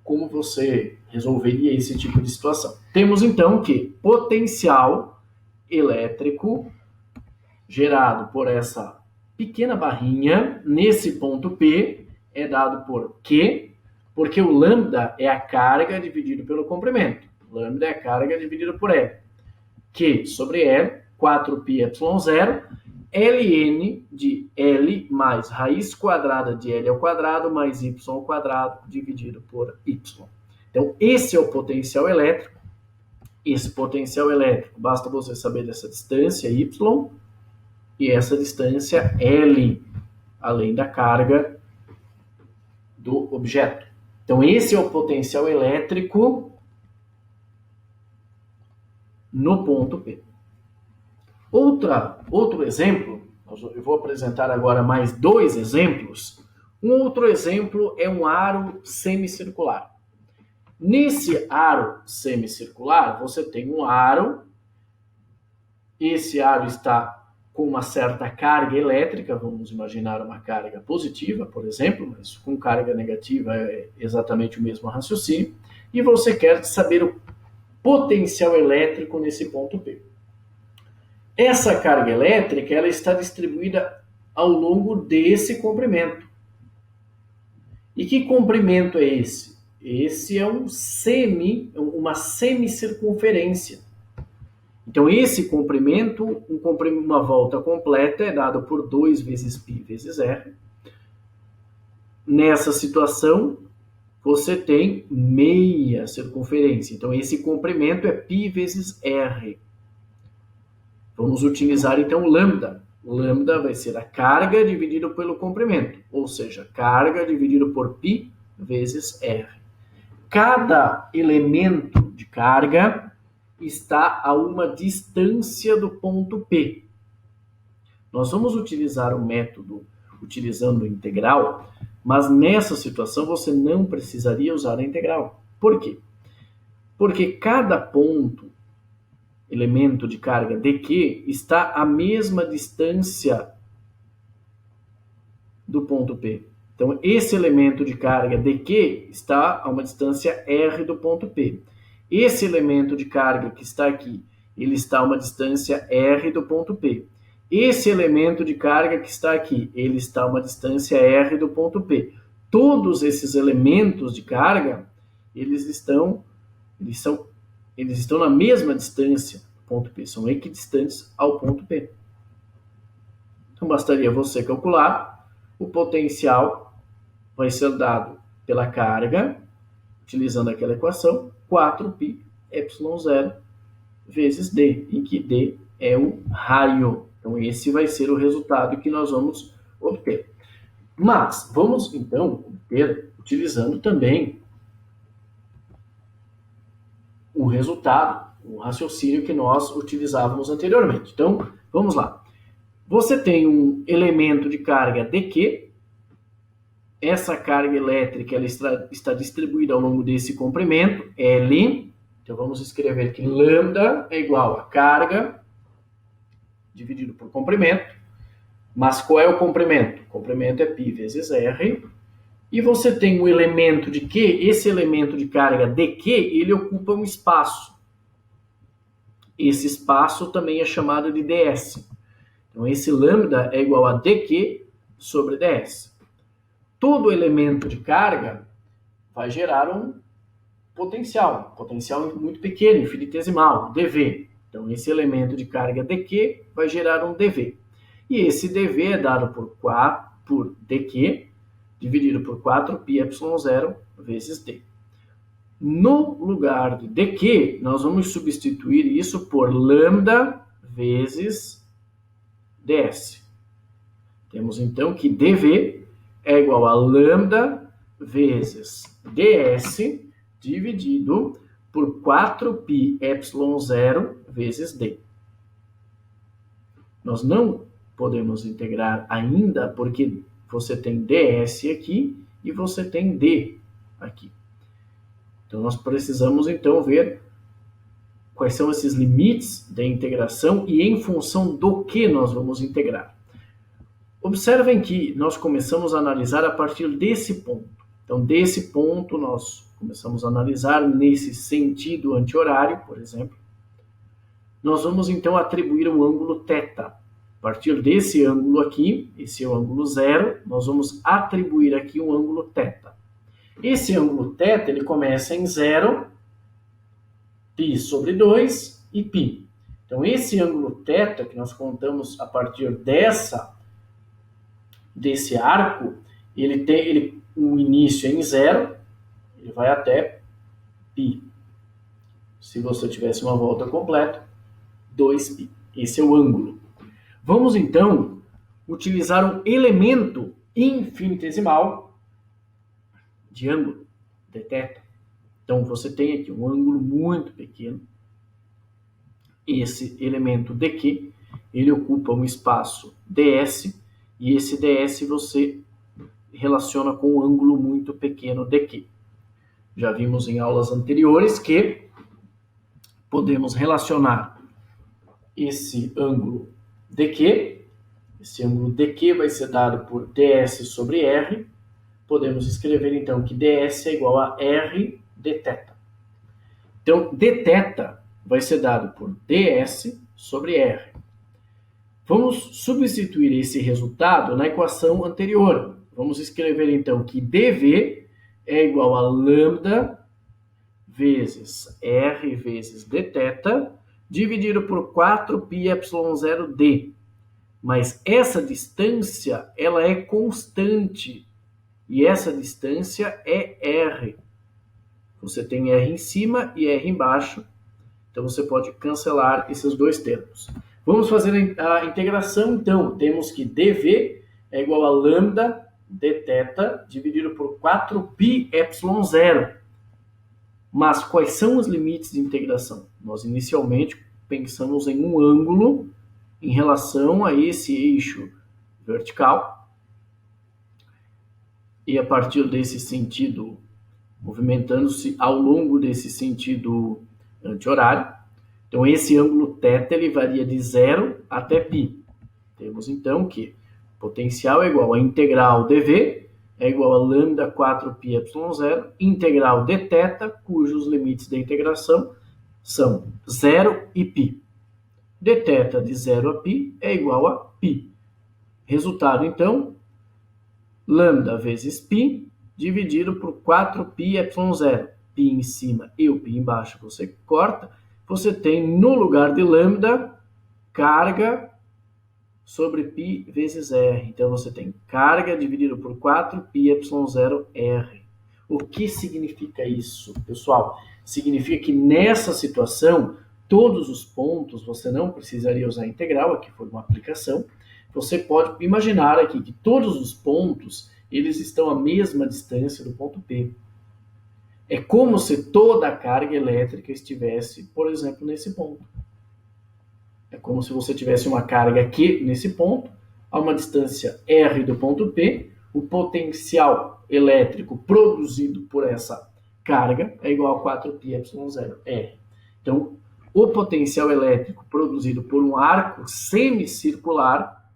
como você resolveria esse tipo de situação. Temos, então, que potencial elétrico gerado por essa pequena barrinha nesse ponto P é dado por Q, porque o lambda é a carga dividido pelo comprimento. Lambda é a carga dividido por L. Q sobre L, 4πε0, ln de L mais raiz quadrada de L ao quadrado mais y ao quadrado dividido por y. Então, esse é o potencial elétrico. Esse potencial elétrico, basta você saber dessa distância y e essa distância L, além da carga do objeto. Então, esse é o potencial elétrico no ponto P. Outro exemplo, eu vou apresentar agora mais 2 exemplos. Um outro exemplo é um aro semicircular. Nesse aro semicircular, você tem um aro. Esse aro está com uma certa carga elétrica, vamos imaginar uma carga positiva, por exemplo, mas com carga negativa é exatamente o mesmo raciocínio. E você quer saber o potencial elétrico nesse ponto P. Essa carga elétrica ela está distribuída ao longo desse comprimento. E que comprimento é esse? Esse é uma semicircunferência. Então, esse comprimento, uma volta completa, é dado por 2 vezes π vezes r. Nessa situação, você tem meia circunferência. Então, esse comprimento é π vezes r. Vamos utilizar, então, lambda. Lambda vai ser a carga dividido pelo comprimento, ou seja, carga dividido por π vezes r. Cada elemento de carga está a uma distância do ponto P. Nós vamos utilizar o método utilizando o integral, mas nessa situação você não precisaria usar a integral. Por quê? Porque cada ponto, elemento de carga dq, está à mesma distância do ponto P. Então, esse elemento de carga dq está a uma distância r do ponto P. Esse elemento de carga que está aqui, ele está a uma distância r do ponto P. Esse elemento de carga que está aqui, ele está a uma distância r do ponto P. Todos esses elementos de carga, eles estão na mesma distância do ponto P, são equidistantes ao ponto P. Então, bastaria você calcular o potencial, vai ser dado pela carga, utilizando aquela equação, 4πε0 vezes d, em que d é o raio. Então, esse vai ser o resultado que nós vamos obter. Mas, vamos, então, obter utilizando também o resultado, o raciocínio que nós utilizávamos anteriormente. Então, vamos lá. Você tem um elemento de carga dq. Essa carga elétrica ela está distribuída ao longo desse comprimento, L. Então, vamos escrever que lambda é igual a carga dividido por comprimento. Mas qual é o comprimento? O comprimento é π vezes r. E você tem um elemento de Q. Esse elemento de carga dq, ele ocupa um espaço. Esse espaço também é chamado de ds. Então, esse lambda é igual a dq sobre ds. Todo elemento de carga vai gerar um potencial muito pequeno, infinitesimal, dV. Então, esse elemento de carga dQ vai gerar um dV. E esse dV é dado por dQ, dividido por 4πε0 vezes d. No lugar de dQ, nós vamos substituir isso por lambda vezes ds. Temos então que dV é igual a lambda vezes ds dividido por 4πε0 vezes d. Nós não podemos integrar ainda porque você tem ds aqui e você tem d aqui. Então, nós precisamos, então, ver quais são esses limites da integração e em função do que nós vamos integrar. Observem que nós começamos a analisar a partir desse ponto. Então, desse ponto, nós começamos a analisar nesse sentido anti-horário, por exemplo. Nós vamos, então, atribuir um ângulo θ. A partir desse ângulo aqui, esse é o ângulo zero, nós vamos atribuir aqui um ângulo θ. Esse ângulo θ, ele começa em 0, π sobre 2 e π. Então, esse ângulo θ, que nós contamos a partir desse arco, ele tem um início em 0, ele vai até π. Se você tivesse uma volta completa, 2π. Esse é o ângulo. Vamos, então, utilizar um elemento infinitesimal de ângulo, dθ. Então, você tem aqui um ângulo muito pequeno. Esse elemento dq, ele ocupa um espaço ds, e esse ds você relaciona com um ângulo muito pequeno dq. Já vimos em aulas anteriores que podemos relacionar esse ângulo dq, vai ser dado por ds sobre r. Podemos escrever, então, que ds é igual a r dθ. Então, dθ vai ser dado por ds sobre r. Vamos substituir esse resultado na equação anterior. Vamos escrever, então, que dv é igual a lambda vezes r vezes dθ dividido por 4πε0d. Mas essa distância, ela é constante. E essa distância é r. Você tem r em cima e r embaixo. Então, você pode cancelar esses dois termos. Vamos fazer a integração, então. Temos que dv é igual a lambda dθ dividido por 4πε0. Mas quais são os limites de integração? Nós, inicialmente, pensamos em um ângulo em relação a esse eixo vertical. E a partir desse sentido, movimentando-se ao longo desse sentido anti-horário. Então, esse ângulo θ ele varia de 0 até π. Temos, então, que potencial é igual a integral dv é igual a lambda 4πε0, integral dθ, cujos limites da integração são 0 e π. dθ de 0 a π é igual a π. Resultado, então, lambda vezes π dividido por 4πε0. π em cima e o π embaixo você corta. Você tem, no lugar de lambda, carga sobre π vezes r. Então, você tem carga dividido por 4πε0r. O que significa isso, pessoal? Significa que nessa situação, todos os pontos, você não precisaria usar integral, aqui foi uma aplicação. Você pode imaginar aqui que todos os pontos, eles estão à mesma distância do ponto P. É como se toda a carga elétrica estivesse, por exemplo, nesse ponto. É como se você tivesse uma carga Q nesse ponto, a uma distância R do ponto P, o potencial elétrico produzido por essa carga é igual a 4πε0R. Então, o potencial elétrico produzido por um arco semicircular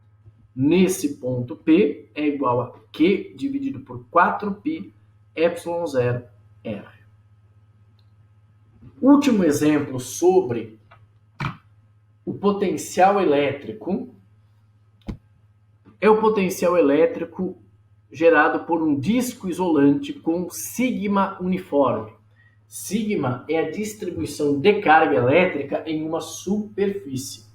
nesse ponto P é igual a Q dividido por 4πε0R. Último exemplo sobre o potencial elétrico é o potencial elétrico gerado por um disco isolante com sigma uniforme. Sigma é a distribuição de carga elétrica em uma superfície.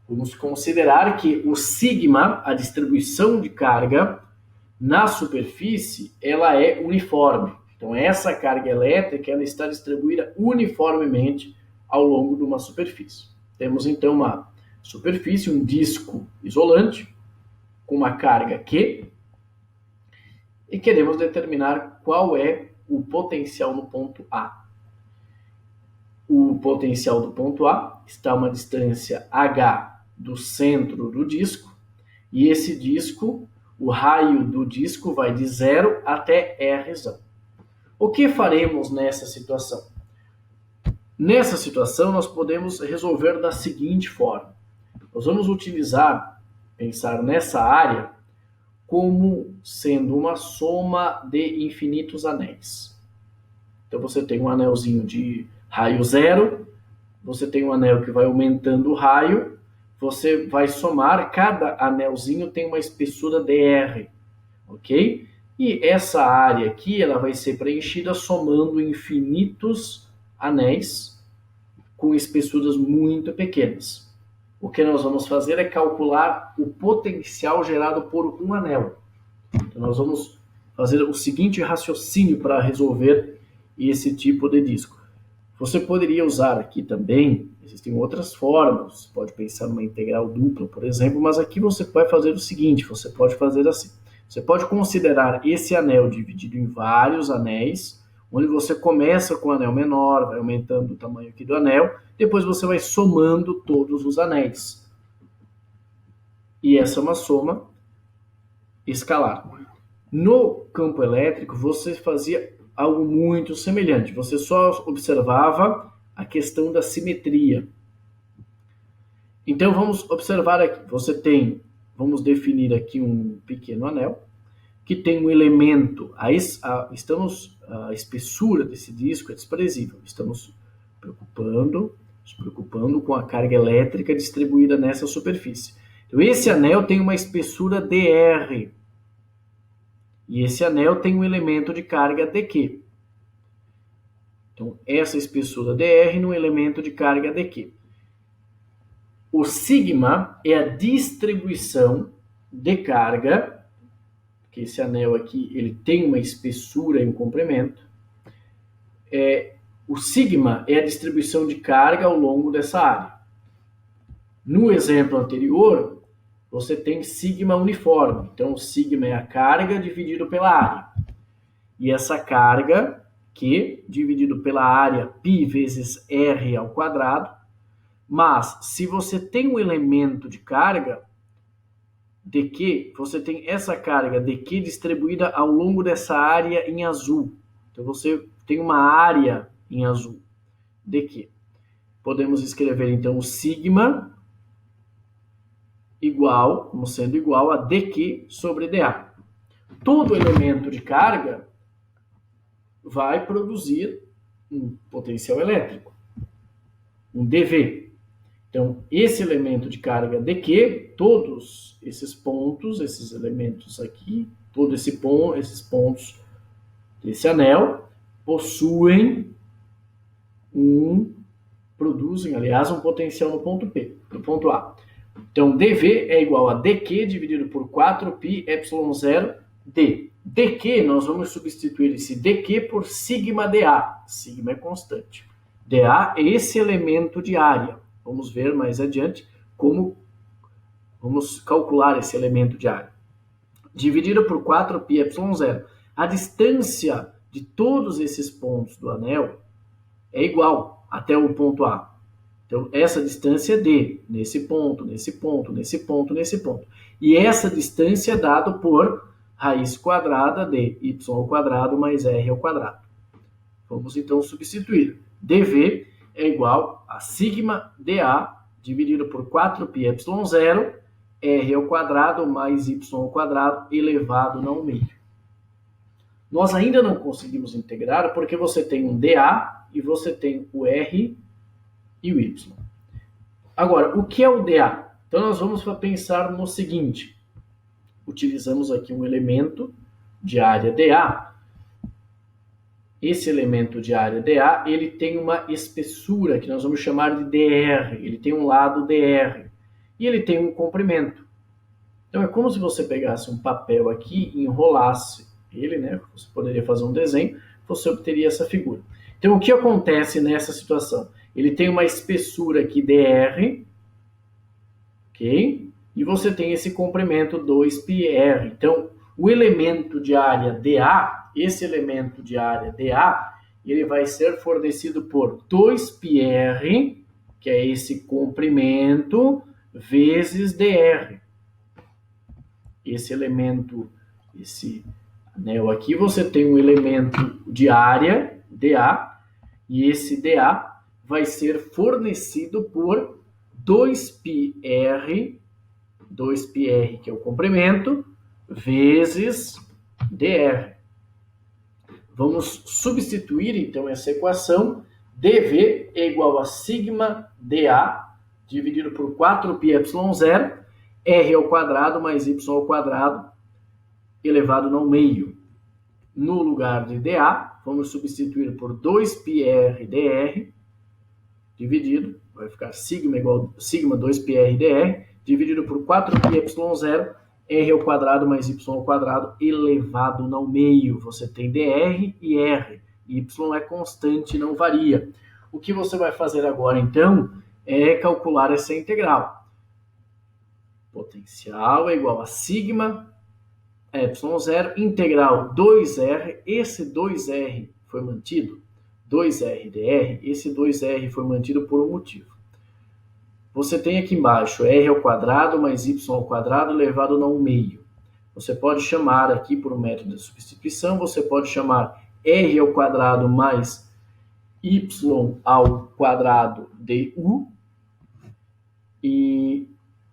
Vamos considerar que o sigma, a distribuição de carga na superfície, ela é uniforme. Então, essa carga elétrica ela está distribuída uniformemente ao longo de uma superfície. Temos, então, uma superfície, um disco isolante, com uma carga Q, e queremos determinar qual é o potencial no ponto A. O potencial do ponto A está a uma distância h do centro do disco, e esse disco, o raio do disco vai de 0 até R. O que faremos nessa situação? Nessa situação, nós podemos resolver da seguinte forma. Nós vamos pensar nessa área como sendo uma soma de infinitos anéis. Então, você tem um anelzinho de raio 0, você tem um anel que vai aumentando o raio, você vai somar, cada anelzinho tem uma espessura dr, ok? E essa área aqui, ela vai ser preenchida somando infinitos anéis com espessuras muito pequenas. O que nós vamos fazer é calcular o potencial gerado por um anel. Então, nós vamos fazer o seguinte raciocínio para resolver esse tipo de disco. Você poderia usar aqui também, existem outras formas, você pode pensar numa integral dupla, por exemplo, mas aqui você vai fazer o seguinte, você pode fazer assim. Você pode considerar esse anel dividido em vários anéis, onde você começa com o anel menor, vai aumentando o tamanho aqui do anel, depois você vai somando todos os anéis. E essa é uma soma escalar. No campo elétrico, você fazia algo muito semelhante. Você só observava a questão da simetria. Então, vamos observar aqui. Vamos definir aqui um pequeno anel, que tem um elemento, a espessura desse disco é desprezível. Estamos nos preocupando com a carga elétrica distribuída nessa superfície. Então, esse anel tem uma espessura dr. E esse anel tem um elemento de carga dq. Então, essa espessura dr no elemento de carga dq. O sigma é a distribuição de carga, que esse anel aqui ele tem uma espessura e um comprimento. O sigma é a distribuição de carga ao longo dessa área. No exemplo anterior, você tem sigma uniforme. Então, o sigma é a carga dividido pela área. E essa carga, Q, dividido pela área π vezes R ao quadrado. Mas, se você tem um elemento de carga, dq, você tem essa carga dq distribuída ao longo dessa área em azul. Então, você tem uma área em azul, dq. Podemos escrever, então, o sigma como sendo igual a dq sobre dA. Todo elemento de carga vai produzir um potencial elétrico, um dV. Então, esse elemento de carga dq, todos esses pontos, esses elementos aqui, esses pontos desse anel, produzem, aliás, um potencial no ponto P, no ponto A. Então, dV é igual a dq dividido por 4π ε0 d. dq, nós vamos substituir esse dq por sigma dA. Sigma é constante. dA é esse elemento de área. Vamos ver mais adiante como vamos calcular esse elemento de área. Dividido por 4π ε0. A distância de todos esses pontos do anel é igual até o ponto A. Então, essa distância é d, nesse ponto, nesse ponto, nesse ponto, nesse ponto. E essa distância é dada por raiz quadrada de y ao quadrado mais r ao quadrado. Vamos, então, substituir. dV é igual a sigma dA dividido por 4π ε0, r ao quadrado mais y ao quadrado elevado ao meio. Nós ainda não conseguimos integrar porque você tem um dA e você tem o r e o y. Agora, o que é o dA? Então, nós vamos pensar no seguinte. Utilizamos aqui um elemento de área dA. esse elemento de área dA, ele tem uma espessura que nós vamos chamar de dr, ele tem um lado dr, e ele tem um comprimento. Então é como se você pegasse um papel aqui e enrolasse ele, né? Você poderia fazer um desenho, você obteria essa figura. Então o que acontece nessa situação? Ele tem uma espessura aqui dr, ok? E você tem esse comprimento 2πr. Então o elemento de área dA, esse elemento de área dA, ele vai ser fornecido por 2πr, que é esse comprimento, vezes dr. Esse elemento, esse anel aqui, você tem um elemento de área, dA, e esse dA vai ser fornecido por 2πr, que é o comprimento, vezes dr. Vamos substituir, então, essa equação. dV é igual a sigma dA dividido por 4πε0, r ao quadrado mais y ao quadrado elevado ao meio. No lugar de dA, vamos substituir por 2πr dr, dividido, vai ficar sigma igual a sigma 2πr dr, dividido por 4πε0, r ao quadrado mais y ao quadrado elevado ao meio. Você tem dr e r. Y é constante, não varia. O que você vai fazer agora, então, é calcular essa integral. Potencial é igual a sigma ε0, integral 2r. Esse 2r foi mantido, 2r dr, esse 2r foi mantido por um motivo. Você tem aqui embaixo r ao quadrado mais y ao quadrado elevado ao meio. Você pode chamar aqui por um método de substituição, você pode chamar r ao quadrado mais y ao quadrado du, e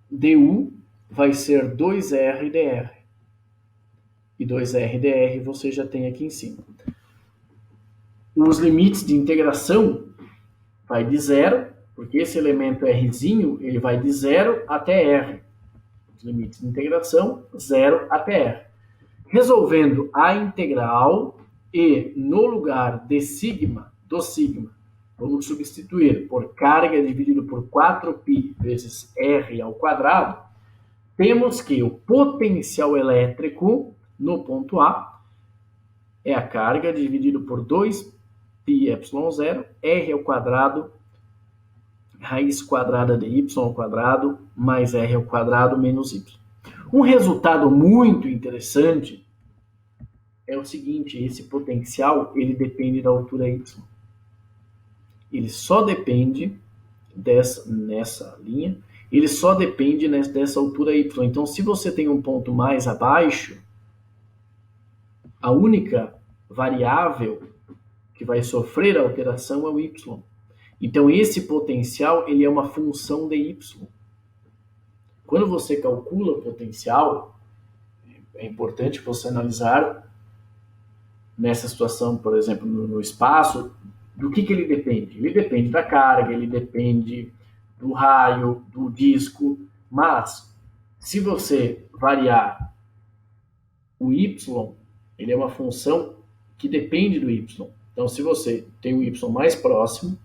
du vai ser 2r dr. E 2r dr você já tem aqui em cima. Os limites de integração vai de zero, porque esse elemento rzinho, ele vai de 0 até r. Os limites de integração, 0 até r. Resolvendo a integral e no lugar de sigma, do sigma, vamos substituir por carga dividido por 4π vezes r ao quadrado, temos que o potencial elétrico no ponto A é a carga dividido por 2πε0, r ao quadrado, raiz quadrada de y ao quadrado, mais r ao quadrado menos y. Um resultado muito interessante é o seguinte: esse potencial, ele depende da altura y. Ele só depende nessa linha, ele só depende dessa altura y. Então, se você tem um ponto mais abaixo, a única variável que vai sofrer alteração é o y. Então, esse potencial, ele é uma função de y. Quando você calcula o potencial, é importante você analisar nessa situação, por exemplo, no espaço, do que ele depende. Ele depende da carga, ele depende do raio, do disco, mas se você variar o y, ele é uma função que depende do y. Então, se você tem o y mais próximo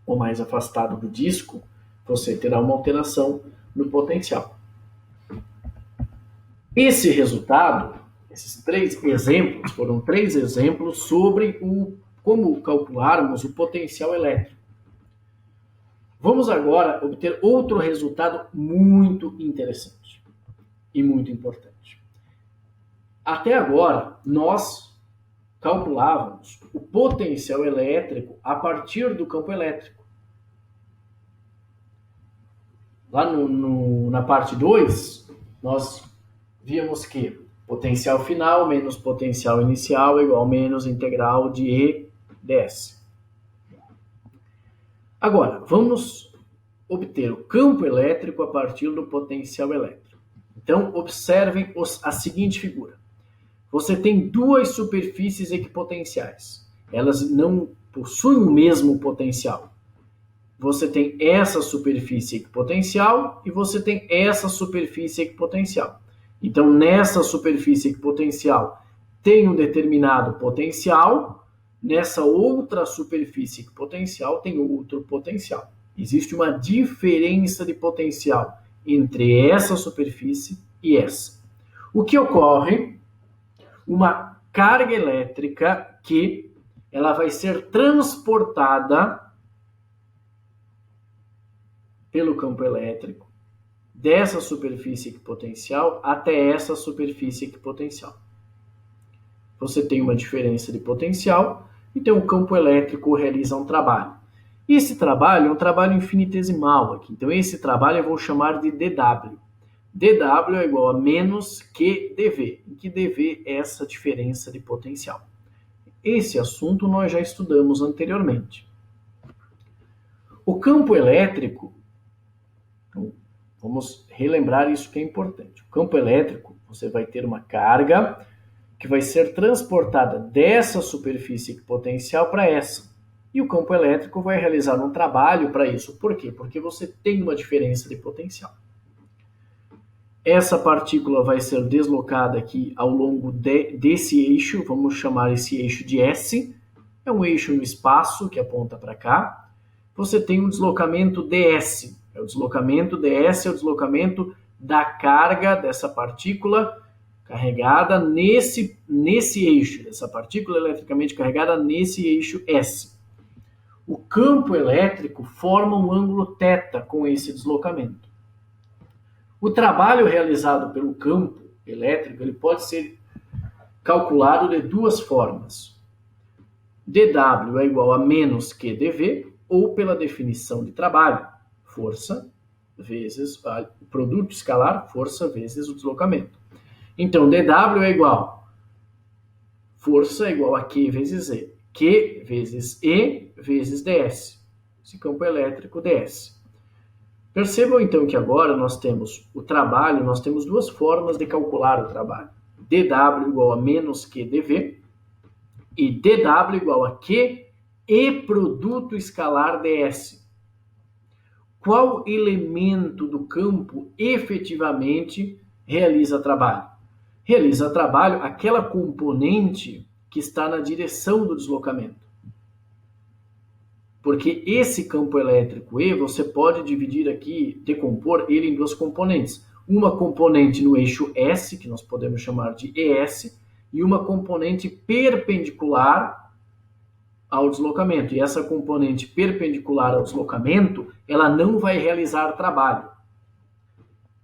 ou mais afastado do disco, você terá uma alteração no potencial. Esse resultado, esses 3 exemplos, foram 3 exemplos sobre como calcularmos o potencial elétrico. Vamos agora obter outro resultado muito interessante e muito importante. Até agora, nós calculávamos o potencial elétrico a partir do campo elétrico. Lá na parte 2, nós víamos que potencial final menos potencial inicial é igual a menos integral de E ds. Agora, vamos obter o campo elétrico a partir do potencial elétrico. Então, observem a seguinte figura. Você tem 2 superfícies equipotenciais. Elas não possuem o mesmo potencial. Você tem essa superfície equipotencial e você tem essa superfície equipotencial. Então, nessa superfície equipotencial tem um determinado potencial, nessa outra superfície equipotencial tem outro potencial. Existe uma diferença de potencial entre essa superfície e essa. O que ocorre? Uma carga elétrica que ela vai ser transportada pelo campo elétrico dessa superfície equipotencial até essa superfície equipotencial. Você tem uma diferença de potencial, então o campo elétrico realiza um trabalho. Esse trabalho é um trabalho infinitesimal aqui, então esse trabalho eu vou chamar de dW. dW é igual a menos que dV, em que dV é essa diferença de potencial. Esse assunto nós já estudamos anteriormente. O campo elétrico, vamos relembrar isso que é importante. O campo elétrico, você vai ter uma carga que vai ser transportada dessa superfície equipotencial para essa. E o campo elétrico vai realizar um trabalho para isso. Por quê? Porque você tem uma diferença de potencial. Essa partícula vai ser deslocada aqui ao longo desse eixo, vamos chamar esse eixo de S. É um eixo no espaço que aponta para cá. Você tem um deslocamento ds. O deslocamento ds é o deslocamento da carga dessa partícula carregada nesse eixo, dessa partícula eletricamente carregada nesse eixo S. O campo elétrico forma um ângulo θ com esse deslocamento. O trabalho realizado pelo campo elétrico ele pode ser calculado de duas formas. dW é igual a menos que dV, ou pela definição de trabalho, força vezes o produto escalar, força vezes o deslocamento. Então, dW é igual, força é igual a Q vezes E. Q vezes E vezes ds. Esse campo elétrico ds. Percebam então que agora nós temos o trabalho, nós temos duas formas de calcular o trabalho. dW igual a menos Q dV e dW igual a Q e produto escalar ds. Qual elemento do campo efetivamente realiza trabalho? Realiza trabalho aquela componente que está na direção do deslocamento. Porque esse campo elétrico E, você pode dividir aqui, decompor ele em duas componentes. Uma componente no eixo S, que nós podemos chamar de ES, e uma componente perpendicular ao deslocamento. E essa componente perpendicular ao deslocamento, ela não vai realizar trabalho.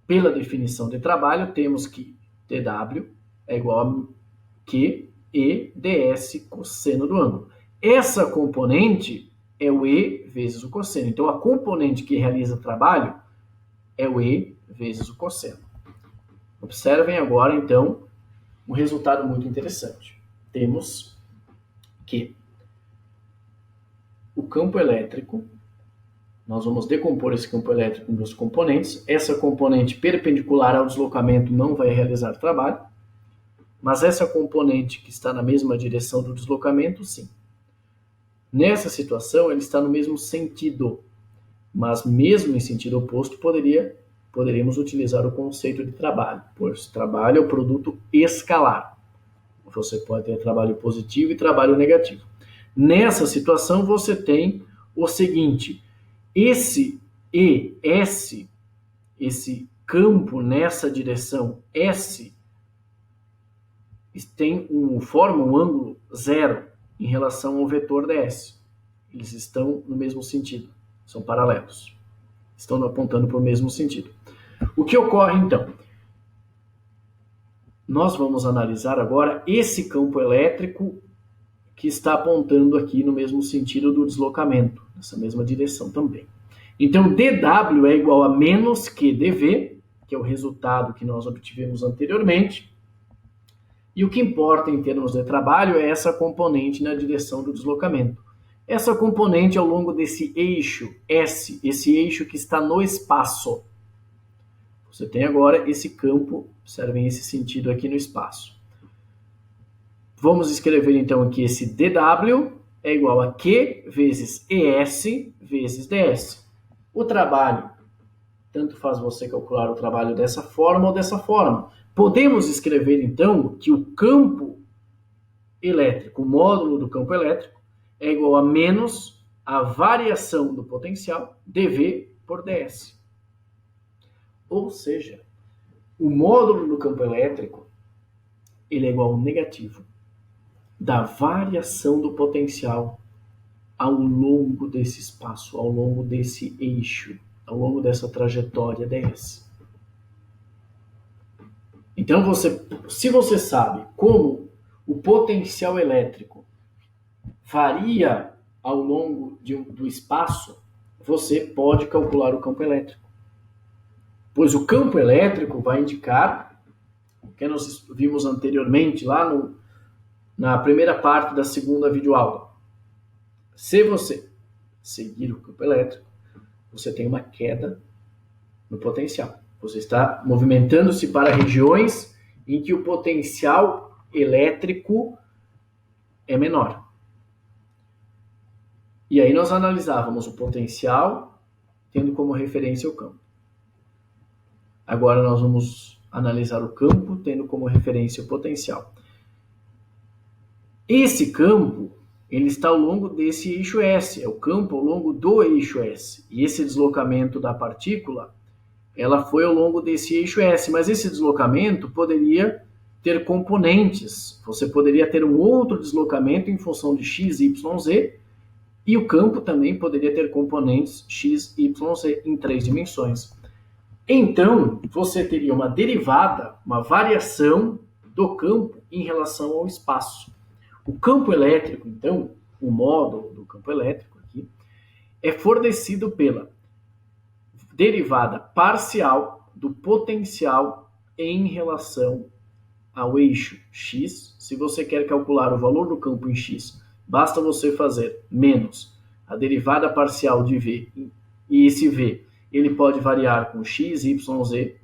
Pela definição de trabalho, temos que dW é igual a Q e ds cosseno do ângulo. Essa componente é o E vezes o cosseno. Então, a componente que realiza trabalho é o E vezes o cosseno. Observem agora, então, um resultado muito interessante. Temos que o campo elétrico, nós vamos decompor esse campo elétrico em duas componentes. Essa componente perpendicular ao deslocamento não vai realizar trabalho, mas essa componente que está na mesma direção do deslocamento, sim. Nessa situação, ele está no mesmo sentido, mas mesmo em sentido oposto, poderíamos utilizar o conceito de trabalho, pois trabalho é o produto escalar. Você pode ter trabalho positivo e trabalho negativo. Nessa situação, você tem o seguinte: esse ES, esse campo nessa direção S, forma um ângulo zero em relação ao vetor ds. Eles estão no mesmo sentido, são paralelos. Estão apontando para o mesmo sentido. O que ocorre então? Nós vamos analisar agora esse campo elétrico que está apontando aqui no mesmo sentido do deslocamento, nessa mesma direção também. Então, dW é igual a menos Q dV, que é o resultado que nós obtivemos anteriormente. E o que importa em termos de trabalho é essa componente na direção do deslocamento. Essa componente ao longo desse eixo S, esse eixo que está no espaço. Você tem agora esse campo, observem esse sentido aqui no espaço. Vamos escrever então aqui esse dW é igual a Q vezes ES vezes ds. O trabalho, tanto faz você calcular o trabalho dessa forma ou dessa forma. Podemos escrever então que o campo elétrico, o módulo do campo elétrico, é igual a menos a variação do potencial dV por ds. Ou seja, o módulo do campo elétrico ele é igual ao negativo da variação do potencial ao longo desse espaço, ao longo desse eixo, ao longo dessa trajetória ds. Então, se você sabe como o potencial elétrico varia ao longo do espaço, você pode calcular o campo elétrico. Pois o campo elétrico vai indicar o que nós vimos anteriormente, lá na primeira parte da segunda videoaula. Se você seguir o campo elétrico, você tem uma queda no potencial. Você está movimentando-se para regiões em que o potencial elétrico é menor. E aí nós analisávamos o potencial tendo como referência o campo. Agora nós vamos analisar o campo tendo como referência o potencial. Esse campo, ele está ao longo desse eixo S, é o campo ao longo do eixo S. E esse deslocamento da partícula, ela foi ao longo desse eixo S, mas esse deslocamento poderia ter componentes. Você poderia ter um outro deslocamento em função de x, y, z, e o campo também poderia ter componentes x, y, z em 3 dimensões. Então, você teria uma derivada, uma variação do campo em relação ao espaço. O campo elétrico, então, o módulo do campo elétrico aqui, é fornecido pela derivada parcial do potencial em relação ao eixo x. Se você quer calcular o valor do campo em x, basta você fazer menos a derivada parcial de v, e esse v ele pode variar com x, y, z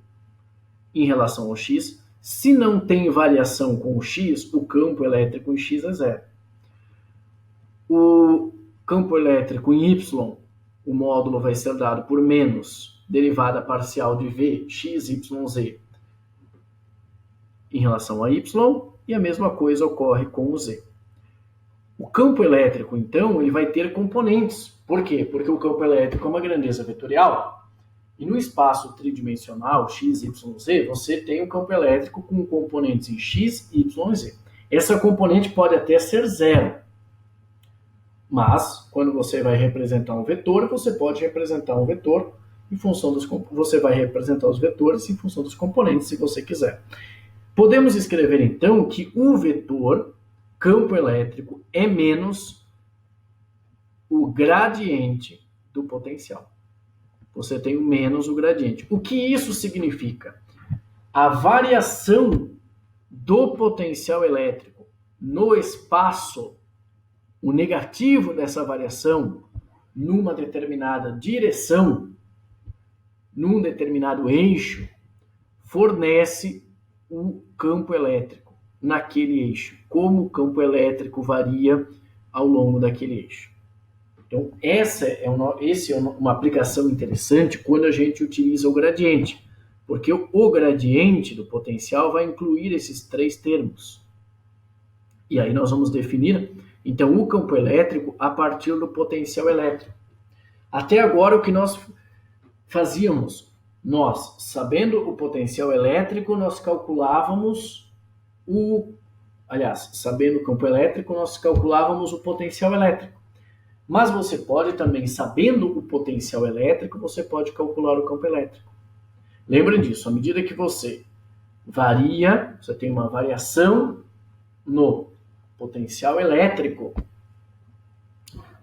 em relação ao x. Se não tem variação com o x, o campo elétrico em x é zero. O campo elétrico em y, o módulo vai ser dado por menos derivada parcial de v, x, y, z em relação a y, e a mesma coisa ocorre com o z. O campo elétrico, então, ele vai ter componentes. Por quê? Porque o campo elétrico é uma grandeza vetorial. E no espaço tridimensional, x, y, z, você tem um campo elétrico com componentes em x, y e z. Essa componente pode até ser zero. Mas, quando você vai representar um vetor, você pode representar um vetor em função dos... Você vai representar os vetores em função dos componentes, se você quiser. Podemos escrever, então, que o vetor campo elétrico é menos o gradiente do potencial. Você tem o menos o gradiente. O que isso significa? A variação do potencial elétrico no espaço, o negativo dessa variação numa determinada direção, num determinado eixo, fornece o campo elétrico naquele eixo. Como o campo elétrico varia ao longo daquele eixo. Então, essa é uma aplicação interessante quando a gente utiliza o gradiente, porque o gradiente do potencial vai incluir esses 3 termos. E aí nós vamos definir, então, o campo elétrico a partir do potencial elétrico. Até agora, o que nós fazíamos? Nós, sabendo o potencial elétrico, nós calculávamos sabendo o campo elétrico, nós calculávamos o potencial elétrico. Mas você pode também, sabendo o potencial elétrico, você pode calcular o campo elétrico. Lembrem disso, à medida que você varia, você tem uma variação no potencial elétrico.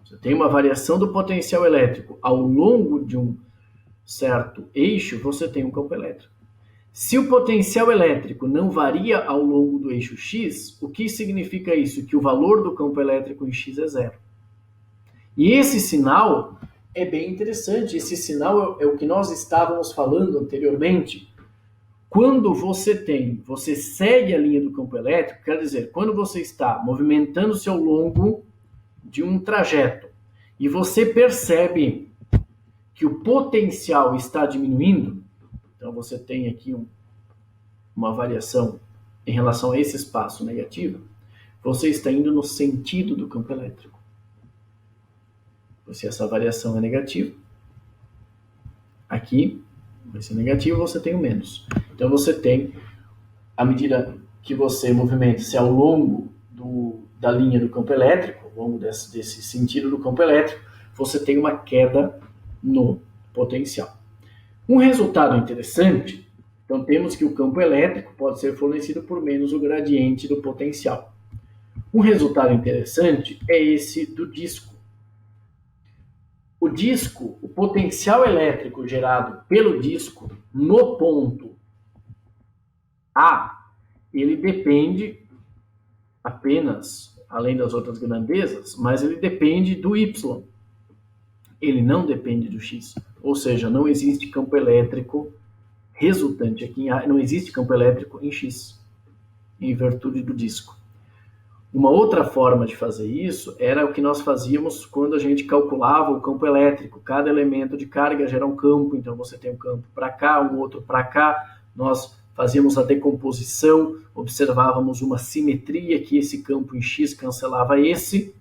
Você tem uma variação do potencial elétrico ao longo de um certo eixo, você tem um campo elétrico. Se o potencial elétrico não varia ao longo do eixo x, o que significa isso? Que o valor do campo elétrico em x é zero. E esse sinal é bem interessante. Esse sinal é o que nós estávamos falando anteriormente. Quando você segue a linha do campo elétrico, quer dizer, quando você está movimentando-se ao longo de um trajeto e você percebe que o potencial está diminuindo, então você tem aqui uma variação em relação a esse espaço negativo, você está indo no sentido do campo elétrico. Se essa variação é negativa, aqui vai ser negativo, você tem o menos. Então você tem, à medida que você movimenta-se ao longo da linha do campo elétrico, ao longo desse sentido do campo elétrico, você tem uma queda no potencial. Um resultado interessante, então temos que o campo elétrico pode ser fornecido por menos o gradiente do potencial. Um resultado interessante é esse do disco. O disco, o potencial elétrico gerado pelo disco no ponto A, ele depende apenas, além das outras grandezas, mas ele depende do Y. Ele não depende do X. Ou seja, não existe campo elétrico resultante aqui em A, não existe campo elétrico em X, em virtude do disco. Uma outra forma de fazer isso era o que nós fazíamos quando a gente calculava o campo elétrico. Cada elemento de carga gera um campo, então você tem um campo para cá, um outro para cá. Nós fazíamos a decomposição, observávamos uma simetria, que esse campo em X cancelava esse,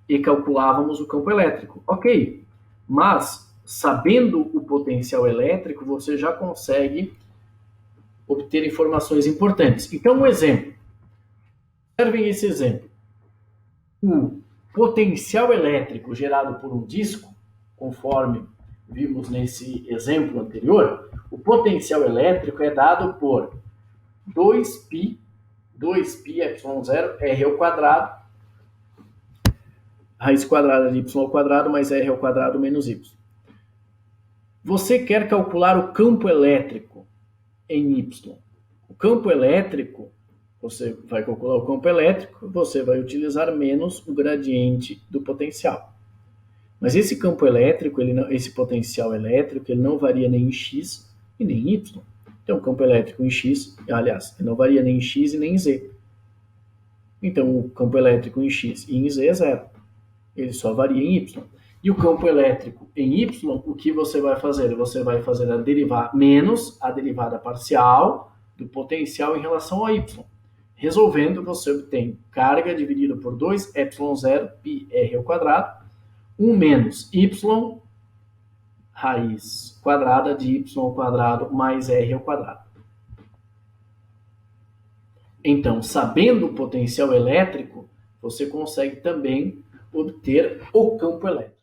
e calculávamos o campo elétrico. Ok, mas sabendo o potencial elétrico, você já consegue obter informações importantes. Então, um exemplo. Observem esse exemplo. O potencial elétrico gerado por um disco, conforme vimos nesse exemplo anterior, o potencial elétrico é dado por 2π ε0 r ao quadrado, raiz quadrada de y ao quadrado mais r ao quadrado menos y. Você quer calcular o campo elétrico em y. O campo elétrico, você vai calcular o campo elétrico, você vai utilizar menos o gradiente do potencial. Mas esse campo elétrico, esse potencial elétrico, ele não varia nem em x e nem em y. Então, o campo elétrico em x, aliás, ele não varia nem em x e nem em z. Então, o campo elétrico em x e em z é zero. Ele só varia em y. E o campo elétrico em y, o que você vai fazer? Você vai fazer menos a derivada parcial do potencial em relação a y. Resolvendo, você obtém carga dividido por 2 ε0 π r ao quadrado, 1 menos y raiz quadrada de y ao quadrado mais r ao quadrado. Então, sabendo o potencial elétrico, você consegue também obter o campo elétrico.